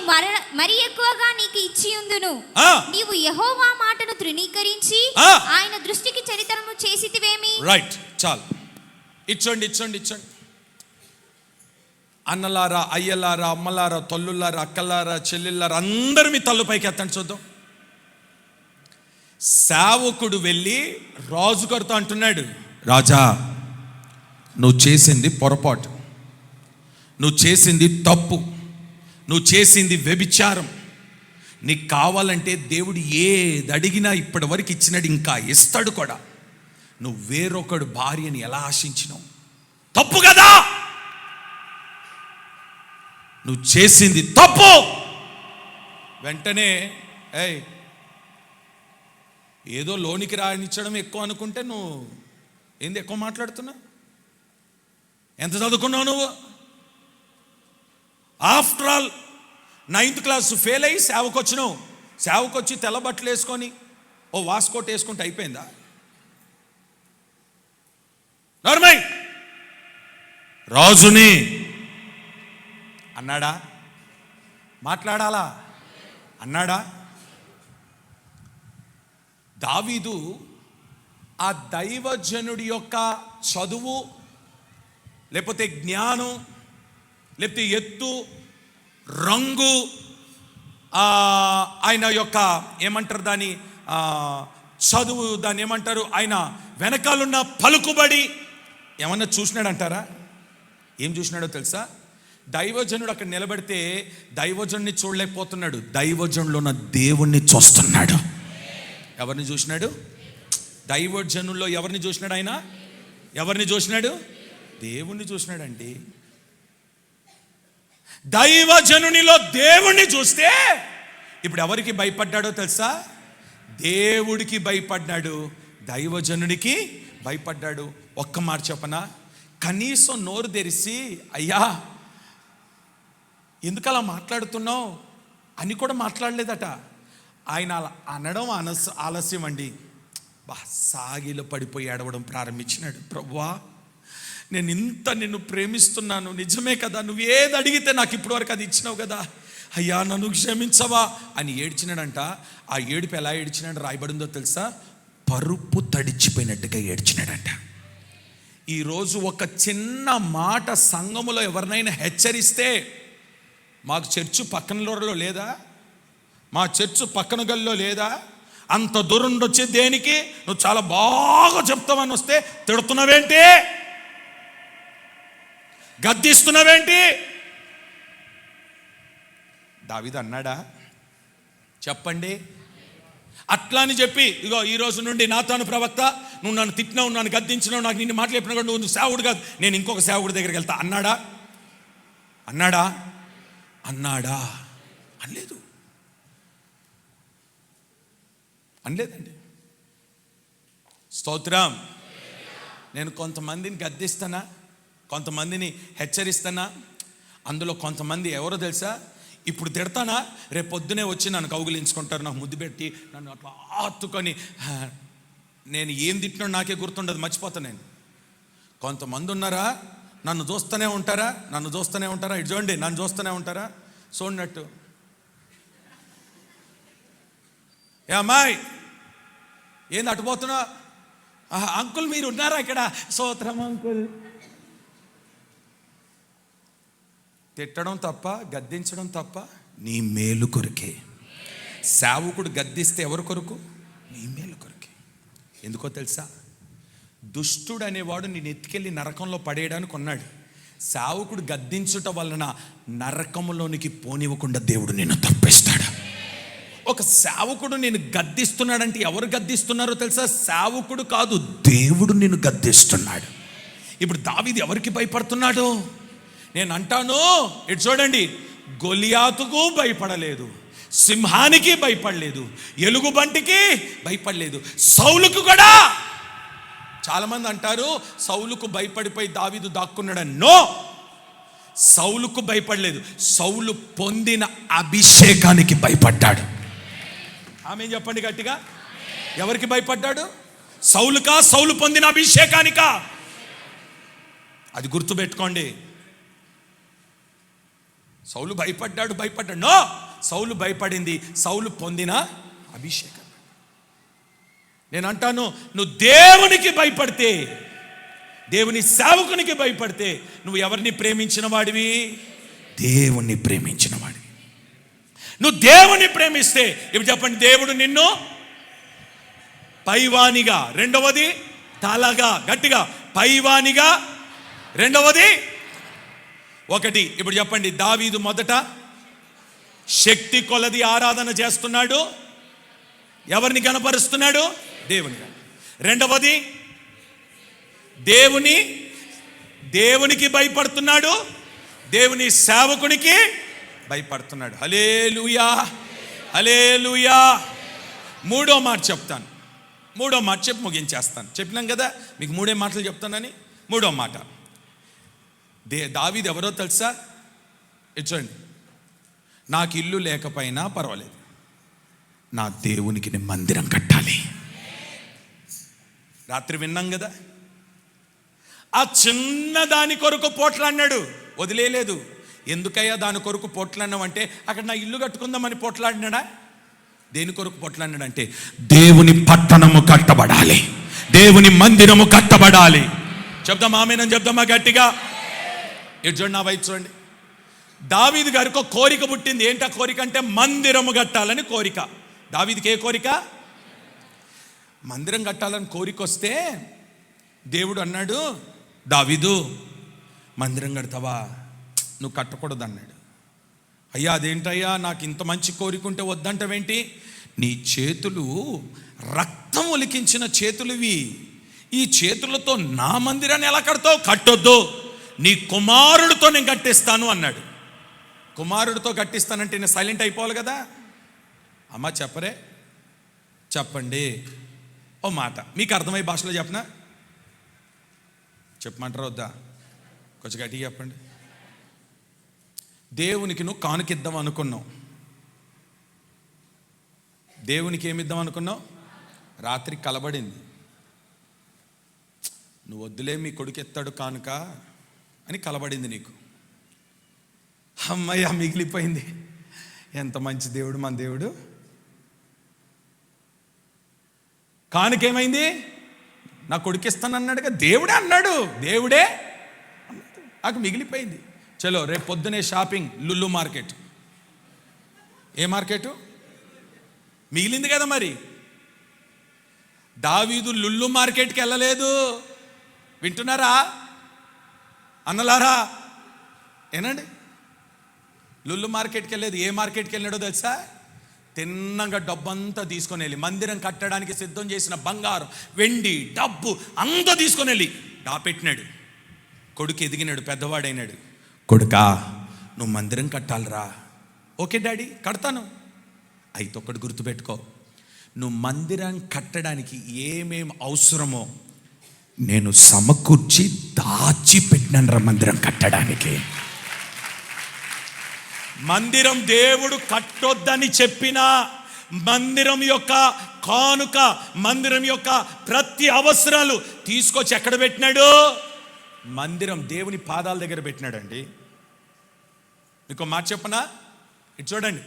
మరి ఎక్కువగా నీకు ఇచ్చి ఉందును. నీవు యెహోవా మాటను తృణీకరించి ఆయన దృష్టికి చరిత్రను చేసితివేమి. రైట్, చాలు. ఇచ్చండి. అన్నలారా, అయ్యలారా, అమ్మలారా, తల్లులారా, అక్కలారా, చెల్లెళ్ళారా, అందరూ మీ తల్లు పైకి ఎత్తండి చూద్దాం. సేవకుడు వెళ్ళి రాజుగారితో అంటున్నాడు, రాజా, నువ్వు చేసింది పొరపాటు, నువ్వు చేసింది తప్పు, నువ్వు చేసింది వ్యభిచారం. నీకు కావాలంటే దేవుడు ఏది అడిగినా ఇప్పటి వరకు ఇచ్చినాడు, ఇంకా ఇస్తాడు కూడా. నువ్వు వేరొకడు భార్యని ఎలా ఆశించినావు? తప్పు కదా, నువ్వు చేసింది తప్పు. వెంటనే ఏదో లోనికి రానిచ్చడం ఎక్కువ అనుకుంటే నువ్వు ఏంది ఎక్కువ మాట్లాడుతున్నావు? ఎంత చదువుకున్నావు నువ్వు? After all 9th class fail అయ్యి సేవకొచ్చినావు. సేవకొచ్చి తెల్ల బట్టలు వేసుకొని ఓ వాస్కోట్ వేసుకుంటే అయిపోయిందా? నార్మల్ రాజుని అన్నాడా? మాట్లాడాలా అన్నాడా? దావీదు ఆ దైవజనుడి యొక్క చదువు, లేకపోతే జ్ఞానం, లేకపోతే ఎత్తు, రంగు, ఆయన యొక్క ఏమంటారు దాని చదువు, దాన్ని ఏమంటారు, ఆయన వెనకాలన్న పలుకుబడి ఏమన్నా చూసినాడంటారా? ఏం చూసినాడో తెలుసా? దైవజనుడు అక్కడ నిలబడితే దైవజనుడిని చూడలేకపోతున్నాడు, దైవజనులో ఉన్న దేవుణ్ణి చూస్తున్నాడు. ఎవరిని చూసినాడు? దైవజనుల్లో ఎవరిని చూసినాడు? ఆయన ఎవరిని చూసినాడు? దేవుణ్ణి చూసినాడండి. దైవజనునిలో దేవుణ్ణి చూస్తే ఇప్పుడు ఎవరికి భయపడ్డాడో తెలుసా? దేవుడికి భయపడ్డాడు, దైవజనుడికి భయపడ్డాడు. ఒక్క మాట చెప్పనా? కనీసం నోరు తెరిచి అయ్యా ఎందుకు అలా మాట్లాడుతున్నావు అని కూడా మాట్లాడలేదట. ఆయన అనడం ఆలస్యం అండి. సాగిలో పడిపోయి ఏడవడం ప్రారంభించినాడు. ప్రభువా, నేను ఇంత నిన్ను ప్రేమిస్తున్నాను, నిజమే కదా, నువ్వు ఏది అడిగితే నాకు ఇప్పటివరకు అది ఇచ్చినావు కదా, అయ్యా నన్ను క్షమించవా అని ఏడ్చినాడంట. ఆ ఏడుపు ఎలా ఏడ్చినాడు రాయబడిందో తెలుసా? పరుపు తడిచిపోయినట్టుగా ఏడ్చినాడంట. ఈరోజు ఒక చిన్న మాట సంఘములో ఎవరినైనా హెచ్చరిస్తే, మాకు చర్చు పక్కనలో లేదా, మా చర్చు పక్కన గల్లో లేదా, అంత దూరం నుండి వచ్చే దేనికి, నువ్వు చాలా బాగా చెప్తావని వస్తే తిడుతున్నావేంటి, గద్దిస్తున్నావేంటి? దావీదు అన్నాడా? చెప్పండి. అట్లా అని చెప్పి ఇగో ఈ రోజు నుండి నాతాను ప్రవక్త, నువ్వు నన్ను తిట్టినావు, నన్ను గద్దించినావు, నాకు నిన్ను మాటలు చెప్పినా కూడా నువ్వు సేవకుడు కాదు, నేను ఇంకొక సేవకుడి దగ్గరికి వెళ్తా అన్నాడా? అన్నాడా? అన్నాడా? అనలేదు, అనలేదండి. స్తోత్రం. నేను కొంతమందిని గద్దిస్తానా, కొంతమందిని హెచ్చరిస్తానా, అందులో కొంతమంది ఎవరో తెలుసా, ఇప్పుడు తిడతానా, రేపు పొద్దునే వచ్చి నన్ను కౌగిలించుకుంటారు, నాకు ముద్దు పెట్టి నన్ను అట్లా ఆత్తుకొని, నేను ఏం తిట్టినా నాకే గుర్తుండదు, మర్చిపోతాను నేను. కొంతమంది ఉన్నారా, నన్ను చూస్తూనే ఉంటారా, ఇటు చూడండి, నన్ను చూస్తూనే ఉంటారా, చూడనట్టు. ఏ అమ్మాయి, ఏంది అటుపోతున్నా, అంకుల్ మీరు ఉన్నారా ఇక్కడ, స్తోత్రం అంకుల్. తిట్టడం తప్ప, గద్దించడం తప్ప, నీ మేలు కొరకే. సేవకుడు గద్దిస్తే ఎవరి కొరకు? నీ మేలు కొరకే. ఎందుకో తెలుసా? దుష్టుడు అనేవాడు నేను ఎత్తుకెళ్ళి నరకంలో పడేయడానికి ఉన్నాడు. సేవకుడు గద్దించుట వలన నరకంలోనికి పోనివ్వకుండా దేవుడు నిన్ను తప్పిస్తాడు. ఒక సేవకుడు నేను గద్దిస్తున్నాడంటే ఎవరు గద్దిస్తున్నారో తెలుసా? సేవకుడు కాదు, దేవుడు నిన్ను గద్దిస్తున్నాడు. ఇప్పుడు దావీదు ఎవరికి భయపడుతున్నాడు? నేను అంటాను, ఇటు చూడండి, గొలియాతుకు భయపడలేదు, సింహానికి భయపడలేదు, ఎలుగుబంటికి భయపడలేదు, సౌలుకు కూడా. చాలామంది అంటారు సౌలుకు భయపడిపోయి దావీదు దాక్కున్నాడని. నో, సౌలుకు భయపడలేదు, సౌలు పొందిన అభిషేకానికి భయపడ్డాడు. ఆమె చెప్పండి గట్టిగా. ఎవరికి భయపడ్డాడు? సౌలుకా, సౌలు పొందిన అభిషేకానికా? అది గుర్తుపెట్టుకోండి. సౌలు భయపడ్డాడు. నో, సౌలు భయపడింది సౌలు పొందిన అభిషేకం. నేను అంటాను, నువ్వు దేవునికి భయపడితే, దేవుని సేవకునికి భయపడితే నువ్వు ఎవరిని ప్రేమించిన వాడివి? దేవుణ్ణి ప్రేమించిన వాడివి. నువ్వు దేవుని ప్రేమిస్తే ఇప్పుడు చెప్పండి, దేవుడు నిన్ను పైవానిగా, రెండవది తలగా, గట్టిగా పైవానిగా, రెండవది ఒకటి. ఇప్పుడు చెప్పండి, దావీదు మొదట శక్తి కొలది ఆరాధన చేస్తున్నాడు. ఎవరిని కనపరుస్తున్నాడు? దేవుని. రెండవది దేవునికి భయపడుతున్నాడు, దేవుని సేవకునికి భయపడుతున్నాడు. హల్లెలూయా, హల్లెలూయా. మూడో మాట చెప్తాను, మూడో మాట చెప్పి ముగించేస్తాను. చెప్పినాం కదా మీకు మూడే మాటలు చెప్తానని. మూడో మాట, దావీదు ఎవరో తెలుసా? చూడండి, నాకు ఇల్లు లేకపోయినా పర్వాలేదు, నా దేవునికి నేను మందిరం కట్టాలి. రాత్రి విన్నాం కదా, ఆ చిన్న దాని కొరకు పోట్లాడినాడు, వదిలేయలేదు. ఎందుకయ్యా దాని కొరకు పోట్లాడినావు అంటే, అక్కడ నా ఇల్లు కట్టుకుందామని పోట్లాడినాడా? దేని కొరకు పోట్లాడినాడంటే, దేవుని పట్టణము కట్టబడాలి, దేవుని మందిరము కట్టబడాలి. చెప్దామా ఆమేనని చెప్దామా గట్టిగా? ఇటు చూడండి, నా వైపు చూడండి. దావీదు గారికి ఒక కోరిక పుట్టింది. ఏంటా కోరిక అంటే, మందిరము కట్టాలని కోరిక. దావీదుకి ఏ కోరిక? మందిరం కట్టాలని కోరిక వస్తే దేవుడు అన్నాడు, దావీదు మందిరం కడతావా? నువ్వు కట్టకూడదు అన్నాడు. అయ్యా అదేంటయ్యా, నాకు ఇంత మంచి కోరిక ఉంటే వద్దంటావేంటి? నీ చేతులు రక్తం ఒలికించిన చేతులువి, ఈ చేతులతో నా మందిరాన్ని ఎలా కడతావు? కట్టొద్దు, నీ కుమారుడితో నేను కట్టిస్తాను అన్నాడు. కుమారుడితో కట్టిస్తానంటే నేను సైలెంట్ అయిపోవాలి కదా. అమ్మ చెప్పరే, చెప్పండి ఓ మాట, మీకు అర్థమయ్యే భాషలో చెప్పనా? చెప్పమంటారా వద్దా? కొంచెం గట్టిగా చెప్పండి. దేవునికి నువ్వు కానుకిద్దాం అనుకున్నావు. దేవునికి ఏమిద్దాం అనుకున్నావు? రాత్రి కలబడింది. నువ్వు వద్దులే, మీ కొడుకు ఎత్తాడు కానుక అని కలబడింది నీకు. అమ్మయ్య, మిగిలిపోయింది. ఎంత మంచి దేవుడు మన దేవుడు. కానుకేమైంది? నా కొడుకు ఇస్తానన్నాడుగా, దేవుడే అన్నాడు, దేవుడే నాకు మిగిలిపోయింది. చలో రేపు పొద్దునే షాపింగ్, లుల్లు మార్కెట్. ఏ మార్కెట్? మిగిలింది కదా మరి. దావీదు లుల్లు మార్కెట్కి వెళ్ళలేదు. వింటున్నారా అన్నలారా? ఏనండి, లుల్లు మార్కెట్కి వెళ్ళలేదు. ఏ మార్కెట్కి వెళ్ళాడో తెలుసా? తిన్నంగా డబ్బంతా తీసుకొని వెళ్ళి, మందిరం కట్టడానికి సిద్ధం చేసిన బంగారం, వెండి, డబ్బు అంతా తీసుకొని వెళ్ళి దాపెట్టినాడు. కొడుకు ఎదిగినాడు, పెద్దవాడైనాడు. కొడుకా, నువ్వు మందిరం కట్టాలిరా. ఓకే డాడీ, కడతాను. అయితే ఒకటి గుర్తుపెట్టుకో, నువ్వు మందిరం కట్టడానికి ఏమేం అవసరమో నేను సమకూర్చి దాచిపెట్టినరా మందిరం కట్టడానికి. మందిరం దేవుడు కట్టొద్దని చెప్పిన మందిరం యొక్క కానుక, మందిరం యొక్క ప్రతి అవసరాలు తీసుకొచ్చి ఎక్కడ పెట్టినాడు? మందిరం దేవుని పాదాల దగ్గర పెట్టినాడండి. మీకు మాట చెప్పనా? ఇటు చూడండి,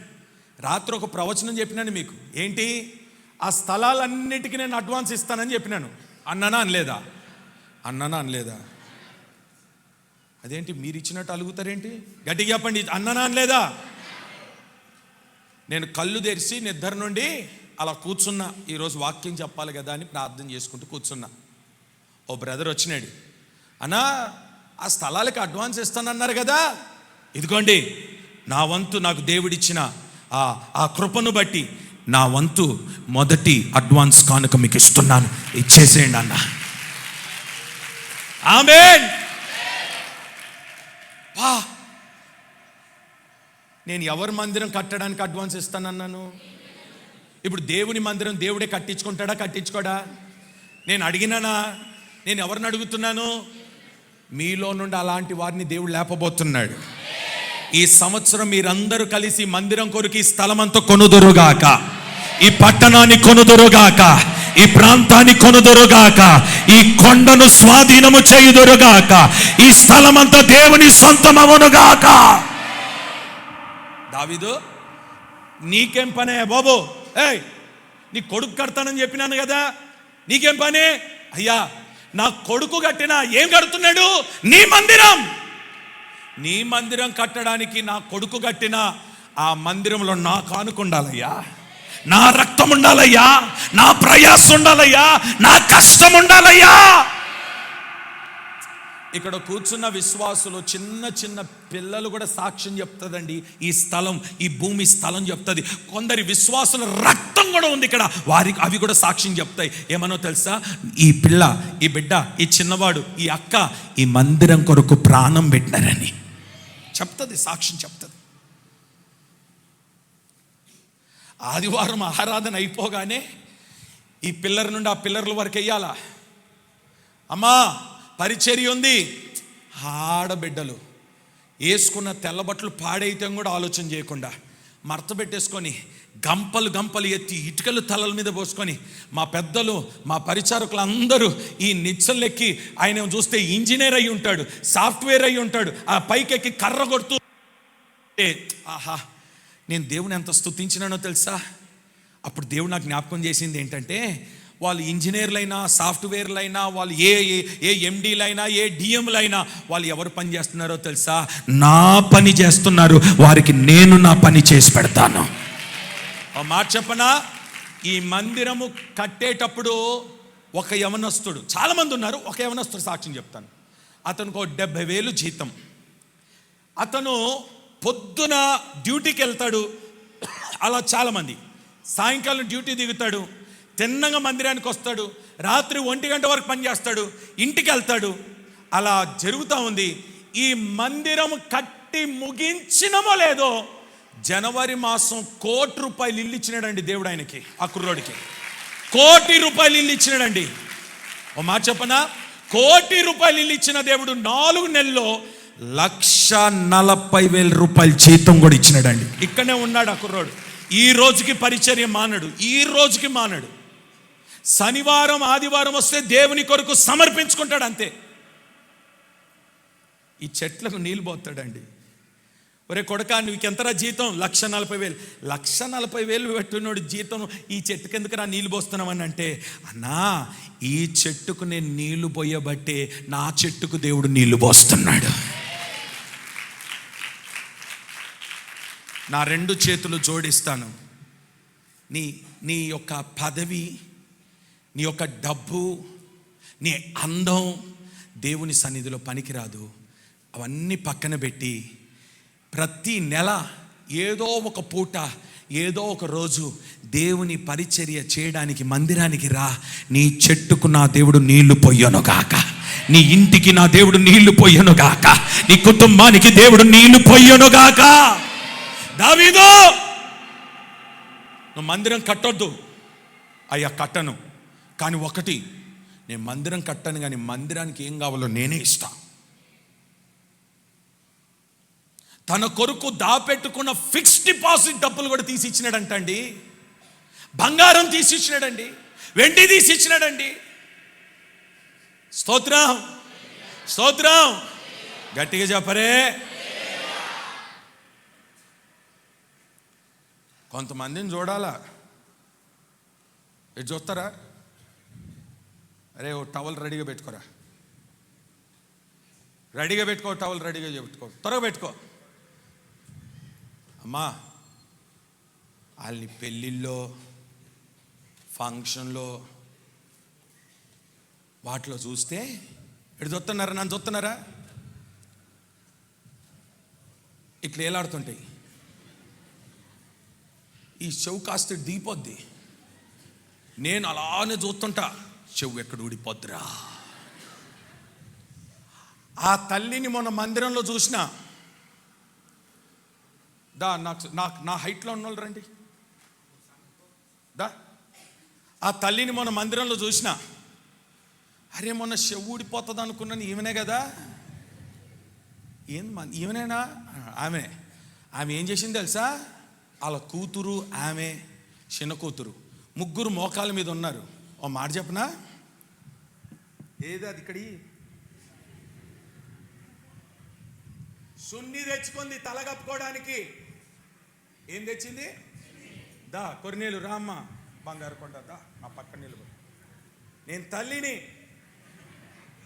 రాత్రి ఒక ప్రవచనం చెప్పినాను మీకు. ఏంటి? ఆ స్థలాలన్నిటికీ నేను అడ్వాన్స్ ఇస్తానని చెప్పినాను. అన్నానా అనలేదా? అన్నానా అనలేదా? అదేంటి మీరు ఇచ్చినట్టు అలుగుతారేంటి? గట్టిగా చెప్పండి, అన్నానా అనలేదా? నేను కళ్ళు తెరిచి నిద్ర నుండి అలా కూర్చున్నా. ఈరోజు వాక్యం చెప్పాలి కదా అని ప్రార్థన చేసుకుంటూ కూర్చున్నా. ఓ బ్రదర్ వచ్చినాడు. అన్నా, ఆ స్థలాలకి అడ్వాన్స్ ఇస్తానన్నారు కదా, ఇదిగోండి నా వంతు, నాకు దేవుడిచ్చిన ఆ కృపను బట్టి నా వంతు మొదటి అడ్వాన్స్ కానుక మీకు ఇస్తున్నాను, ఇచ్చేసేయండి అన్న. ఆమేన్. నేను ఎవరి మందిరం కట్టడానికి అడ్వాన్స్ ఇస్తానన్నాను? ఇప్పుడు దేవుని మందిరం దేవుడే కట్టించుకుంటాడా, కట్టించుకోడా? నేను అడిగినానా? నేను ఎవరిని అడుగుతున్నాను? మీలో నుండి అలాంటి వారిని దేవుడు లేపబోతున్నాడు. ఈ సంవత్సరం మీరందరూ కలిసి మందిరం కొరకు ఈ స్థలం అంతా కొనుదురుగాక, ఈ పట్టణాన్ని కొనుదురుగాక, ఈ ప్రాంతాన్ని కొనుదురుగాక, ఈ కొండను స్వాధీనము చేయుదురుగాక, ఈ స్థలం అంతా దేవుని సొంతమవునుగాక. దావీదు, నీకేం పనే బాబు? ఏయ్, నీ కొడుకు కడతానని చెప్పినాను కదా, నీకేం పని? అయ్యా, నా కొడుకు కట్టినా ఏం కడుతున్నాడు? నీ మందిరం. నీ మందిరం కట్టడానికి నా కొడుకు కట్టిన ఆ మందిరంలో నా కానుక ఉండాలయ్యా, నా రక్తం ఉండాలయ్యా, నా ప్రయాస ఉండాలయ్యా, నా కష్టం ఉండాలయ్యా. ఇక్కడ కూర్చున్న విశ్వాసులు, చిన్న చిన్న పిల్లలు కూడా సాక్ష్యం చెప్తుందండి. ఈ స్థలం, ఈ భూమి స్థలం చెప్తుంది. కొందరి విశ్వాసుల రక్తం కూడా ఉంది ఇక్కడ, వారికి అవి కూడా సాక్ష్యం చెప్తాయి. ఏమనో తెలుసా? ఈ పిల్ల, ఈ బిడ్డ, ఈ చిన్నవాడు, ఈ అక్క ఈ మందిరం కొరకు ప్రాణం పెట్టినారని చెప్తుంది, సాక్ష్యం చెప్తుంది. ఆదివారం ఆరాధన అయిపోగానే ఈ పిల్లర్ నుండి ఆ పిల్లర్ల వరకు వెయ్యాలా? అమ్మా పరిచర్య ఉంది. ఆడబిడ్డలు వేసుకున్న తెల్లబట్టలు పాడైతే కూడా ఆలోచన చేయకుండా మడత పెట్టేసుకొని గంపలు గంపలు ఎత్తి ఇటుకలు తలల మీద పోసుకొని, మా పెద్దలు, మా పరిచారకులు అందరూ ఈ నిచ్చెనెక్కి, ఆయన చూస్తే ఇంజనీర్ అయి ఉంటాడు, సాఫ్ట్వేర్ అయి ఉంటాడు, ఆ పైకెక్కి కర్ర కొడుతూ, ఆహా, నేను దేవుని ఎంత స్తుతించినానో తెలుసా? అప్పుడు దేవుడు నాకు జ్ఞాపకం చేసింది ఏంటంటే, వాళ్ళు ఇంజనీర్లైనా, సాఫ్ట్వేర్లైనా, వాళ్ళు ఏ ఎండీలైనా, ఏ డిఎంలైనా, వాళ్ళు ఎవరు పని చేస్తున్నారో తెలుసా? నా పని చేస్తున్నారు. వారికి నేను నా పని చేసి పెడతాను. ఆ మాట చెప్పనా? ఈ మందిరము కట్టేటప్పుడు ఒక యవనస్తుడు, చాలామంది ఉన్నారు, ఒక యవనస్తుడు సాక్ష్యం చెప్తాను. అతనికి 70,000 జీతం. అతను పొద్దున డ్యూటీకి వెళ్తాడు, అలా చాలామంది. సాయంకాలం డ్యూటీ దిగుతాడు, తిన్నగా మందిరానికి వస్తాడు, రాత్రి 1 గంట వరకు పనిచేస్తాడు, ఇంటికి వెళ్తాడు. అలా జరుగుతూ ఉంది. ఈ మందిరం కట్టి ముగించినమో లేదో, జనవరి మాసం ₹1,00,00,000 ఇల్లు ఇచ్చినాడండి దేవుడు ఆయనకి, ఆ కుర్రోడికి ₹1,00,00,000 ఇల్లు ఇచ్చినాడండి. ఓ మాట చెప్పనా? ₹1,00,00,000 ఇల్లు ఇచ్చిన దేవుడు 4 నెలల్లో ₹1,40,000 జీతం కూడా ఇచ్చినాడండి. ఇక్కడనే ఉన్నాడు ఆ కుర్రోడు. ఈ రోజుకి పరిచర్య మానడు, ఈ రోజుకి మానడు. శనివారం ఆదివారం వస్తే దేవుని కొరకు సమర్పించుకుంటాడు అంతే. ఈ చెట్లకు నీళ్ళు పోతాడండి. ఒరే కొడకా, నీకు ఎంతరా జీతం? 1,40,000. 1,40,000 పెట్టున్నాడు జీతం, ఈ చెట్టు కిందకి రా నీళ్ళు పోస్తున్నామని అంటే, అన్నా ఈ చెట్టుకు నేను నీళ్లు పోయబట్టే నా చెట్టుకు దేవుడు నీళ్లు పోస్తున్నాడు. నా 2 చేతులు జోడిస్తాను. నీ యొక్క పదవి, నీ యొక్క డబ్బు, నీ అందం దేవుని సన్నిధిలో పనికిరాదు. అవన్నీ పక్కన పెట్టి ప్రతి నెల ఏదో ఒక పూట, ఏదో ఒక రోజు దేవుని పరిచర్య చేయడానికి మందిరానికి రా. నీ చెట్టుకు నా దేవుడు నీళ్లు పొయ్యనుగాక, నీ ఇంటికి నా దేవుడు నీళ్లు పొయ్యనుగాక, నీ కుటుంబానికి దేవుడు నీళ్లు పొయ్యనుగాక. దావీదు, నువ్వు మందిరం కట్టొద్దు. అయ్యా కట్టను, కానీ ఒకటి, నేను మందిరం కట్టను, కానీ మందిరానికి ఏం కావాలో నేనే ఇస్తా. తన కొరకు దాపెట్టుకున్న ఫిక్స్డ్ డిపాజిట్ డబ్బులు కూడా తీసి ఇచ్చినాడంటండి. బంగారం తీసి ఇచ్చినాడండి, వెండి తీసి ఇచ్చినాడండి. స్తోత్రం, స్తోత్రం, గట్టిగా చెప్పరే. కొంతమందిని చూడాలా, ఎటు చూస్తారా? అరే ఓ టవల్ రెడీగా పెట్టుకోరా, రెడీగా పెట్టుకో, టవల్ రెడీగా పెట్టుకో, త్వరగా పెట్టుకో. అమ్మా, వాళ్ళని పెళ్ళిళ్ళలో, ఫంక్షన్లో, వాటిలో చూస్తే ఎటు చూస్తున్నారా? నన్ను చూస్తున్నారా? ఇట్లా ఏలాడుతుంటాయి. ఈ చెవు కాస్త దీపొద్ది, నేను అలానే చూస్తుంటా, చెవు ఎక్కడ ఊడిపోద్దురా. ఆ తల్లిని మొన్న మందిరంలో చూసిన, దా నాకు నా హైట్లో ఉన్న వాళ్ళు రండి, దా. ఆ తల్లిని మొన్న మందిరంలో చూసిన, అరే మొన్న చెవు ఊడిపోతుంది అనుకున్నాను, ఈమెనే కదా. ఈమెనేనా? ఆమె ఏం చేసింది తెలుసా? వాళ్ళ కూతురు, ఆమె చిన్న కూతురు, ముగ్గురు మోకాల మీద ఉన్నారు. ఓ మాట చెప్పనా? ఏది అది ఇక్కడి సున్ని తెచ్చుకుంది తల కప్పుకోవడానికి. ఏం తెచ్చింది? దా కొరినేలు రామ్మ, బంగారు కొండ దా, నా పక్కన నిలబడి. నేను తల్లిని,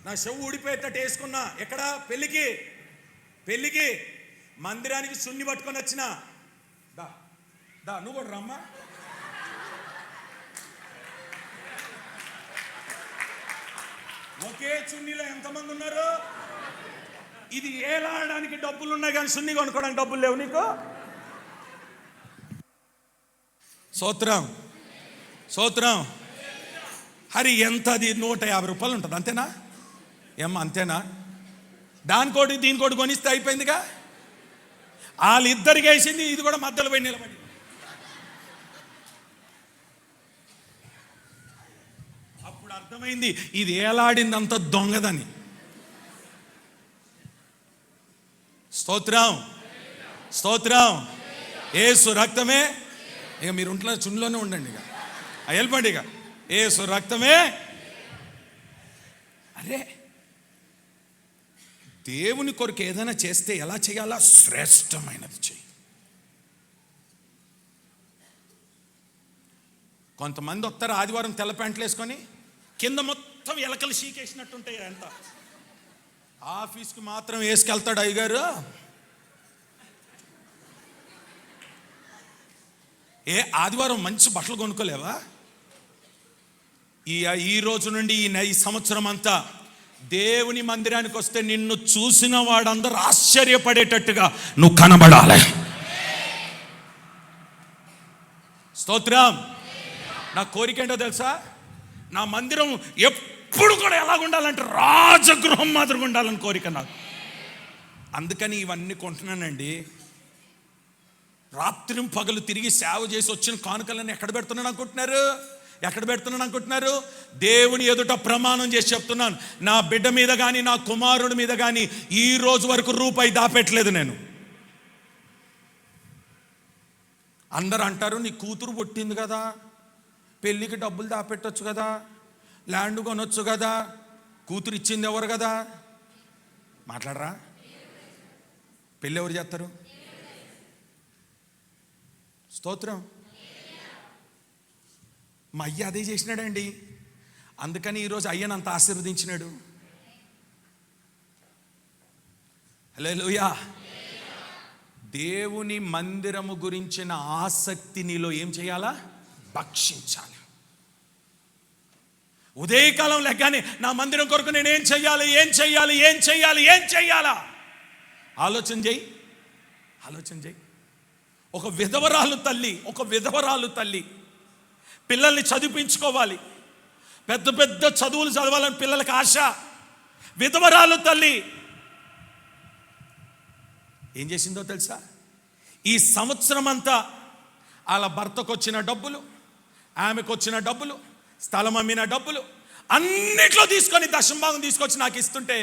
నా చెవు ఊడిపోయేటట్టు వేసుకున్నా. ఎక్కడ? పెళ్ళికి మందిరానికి సున్ని పట్టుకొని వచ్చిన. దా దా, నువ్వు కూడా రామ్మా. ఒకే చున్నీలో ఎంతమంది ఉన్నారు? ఇది ఏలాడడానికి డబ్బులు ఉన్నాయి, కానీ సున్ని కొనుక్కోవడానికి డబ్బులు లేవు నీకు. స్తోత్రం, స్తోత్రం. హరి ఎంత అది? 150 రూపాయలు ఉంటుంది, అంతేనా? ఏమ్మా అంతేనా? దానికోటి దీనికోటి కొనిస్తే అయిపోయిందిగా. వాళ్ళిద్దరికి వేసింది, ఇది కూడా మధ్యలో పోయి నిలబడి. అప్పుడు అర్థమైంది ఇది ఏలాడిందంత దొంగదని. స్తోత్రం, స్తోత్రం. యేసు రక్తమే. ఇక మీరు ఉంటున్న చుండ్లోనే ఉండండి, ఇక వెళ్ళిపోండి. ఇక యేసు రక్తమే. అరే దేవుని కొరకు ఏదైనా చేస్తే ఎలా చేయాలా? శ్రేష్టమైనది చేయి. కొంతమంది వస్తారు ఆదివారం తెల్ల ప్యాంట్లు వేసుకొని, కింద మొత్తం ఎలకలు షీకేసినట్టుంటాయి. అంత ఆఫీస్కి మాత్రం వేసుకెళ్తాడు అయ్యగారు. ఏ ఆదివారం మంచి బట్టలు కొనుక్కోలేవా? ఈ రోజు నుండి ఈ సంవత్సరం అంతా దేవుని మందిరానికి వస్తే నిన్ను చూసిన వాడందరూ ఆశ్చర్యపడేటట్టుగా నువ్వు కనబడాలి. స్తోత్రం. నా కోరిక ఏంటో తెలుసా? నా మందిరం ఎప్పుడు కూడా ఎలాగ ఉండాలంటే రాజగృహం మాదిరిగా ఉండాలని కోరిక నాకు. అందుకని ఇవన్నీ కొంటున్నానండి. రాత్రి పగలు తిరిగి సేవ చేసి వచ్చిన కానుకలను ఎక్కడ పెడుతున్నాను అనుకుంటున్నారు? దేవుని ఎదుట ప్రమాణం చేసి చెప్తున్నాను, నా బిడ్డ మీద కానీ నా కుమారుడి మీద కానీ ఈ రోజు వరకు రూపాయి దాపెట్టలేదు నేను. అందరూ అంటారు నీ కూతురు పుట్టింది కదా, పెళ్ళికి డబ్బులు దాపెట్టొచ్చు కదా, ల్యాండ్ కొనొచ్చు కదా, కూతురు ఇచ్చింది ఎవరు కదా? మాట్లాడరా? పెళ్ళి ఎవరు చేస్తారు? స్తోత్రం. మా అయ్య అదే చేసినాడండి, అందుకని ఈరోజు అయ్యను అంత ఆశీర్వదించినాడు. హల్లెలూయా. దేవుని మందిరము గురించిన ఆసక్తి నీలో ఏం చేయాలా? భక్షించాలి. ఉదయకాలం లెగ్గానే నా మందిరం కొరకు నేను ఏం చెయ్యాలి, ఏం చెయ్యాలి, ఏం చెయ్యాలి, ఏం చెయ్యాలా? ఆలోచన చేయి, ఆలోచన చేయి. ఒక విధవరాలు తల్లి పిల్లల్ని చదివించుకోవాలి, పెద్ద పెద్ద చదువులు చదవాలని పిల్లలకు ఆశ. విధవరాలు తల్లి ఏం చేసిందో తెలుసా? ఈ సంవత్సరం అంతా వాళ్ళ భర్తకు వచ్చిన డబ్బులు, ఆమెకు వచ్చిన డబ్బులు, స్థలం అమ్మిన డబ్బులు అన్నిట్లో తీసుకొని దశంభాగం తీసుకొచ్చి నాకు ఇస్తుంటే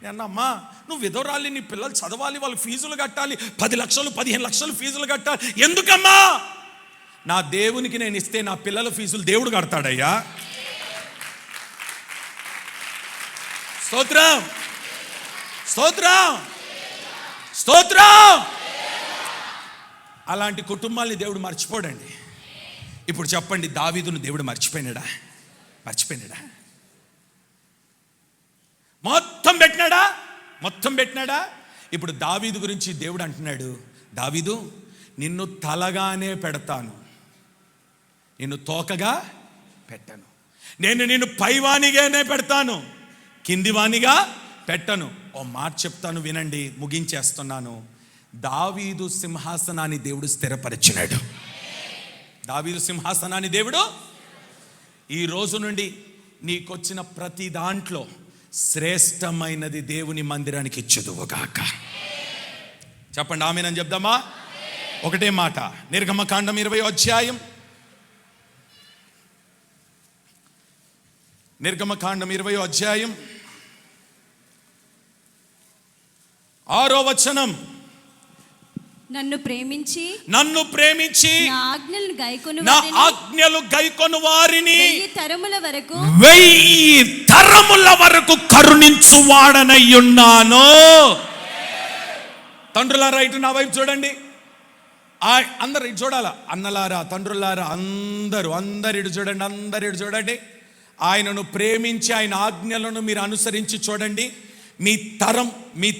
నేను, అమ్మా నువ్వు విధవరాలి, నీ పిల్లలు చదవాలి, వాళ్ళు ఫీజులు కట్టాలి, 10 లక్షలు 15 లక్షలు ఫీజులు కట్టాలి. ఎందుకమ్మా? నా దేవునికి నేను ఇస్తే నా పిల్లల ఫీజులు దేవుడు కడతాడయ్యా. స్తోత్రం, స్తోత్రం, స్తోత్రం. అలాంటి కుటుంబాల్ని దేవుడు మర్చిపోడండి. ఇప్పుడు చెప్పండి, దావీదును దేవుడు మర్చిపోయినాడా? మొత్తం పెట్టినాడా? ఇప్పుడు దావీదు గురించి దేవుడు అంటున్నాడు, దావీదు నిన్ను తలగానే పెడతాను, నిన్ను తోకగా పెట్టను. నేను నిన్ను పైవానిగానే పెడతాను, కిందివానిగా పెట్టను. ఓ మాట చెప్తాను వినండి, ముగించేస్తున్నాను. దావీదు సింహాసనాన్ని దేవుడు స్థిరపరిచినాడు. దావీదు సింహాసనాన్ని దేవుడు ఈ రోజు నుండి నీకొచ్చిన ప్రతి దాంట్లో శ్రేష్టమైనది దేవుని మందిరానికి ఇచ్చుదువుగాక. చెప్పండి ఆమేనని చెప్దామా? ఒకటే మాట. నిర్గమకాండం 20వ అధ్యాయం, నిర్గమకాండం 20వ అధ్యాయం 6వ వచనం. నన్ను ప్రేమించి నా ఆజ్ఞలు గైకొను వారిని 1000 తరముల వరకు కరుణించు వాడనయ్యున్నాను. తండ్రులారా ఇటు నా వైపు చూడండి, అందరు ఇటు చూడాలా. అన్నలారా, తండ్రులారా, అందరూ ఇటు చూడండి, అందరు ఇటు చూడండి. ఆయనను ప్రేమించి ఆయన ఆజ్ఞలను మీరు అనుసరించి చూడండి. మీ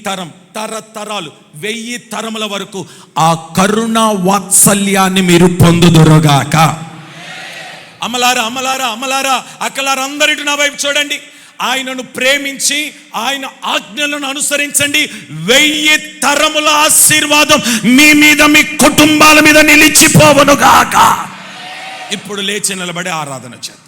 తరం తరతరాలు 1000 తరముల వరకు ఆ కరుణ వాత్సల్యాన్ని మీరు పొందుదురుగాక. అమ్మలారా, అక్కలారా, అందరిటి నా వైపు చూడండి. ఆయనను ప్రేమించి ఆయన ఆజ్ఞలను అనుసరించండి. 1000 తరముల ఆశీర్వాదం మీ మీద, మీ కుటుంబాల మీద నిలిచిపోవునుగాక. ఇప్పుడు లేచి నిలబడి ఆరాధన చేద్దాం.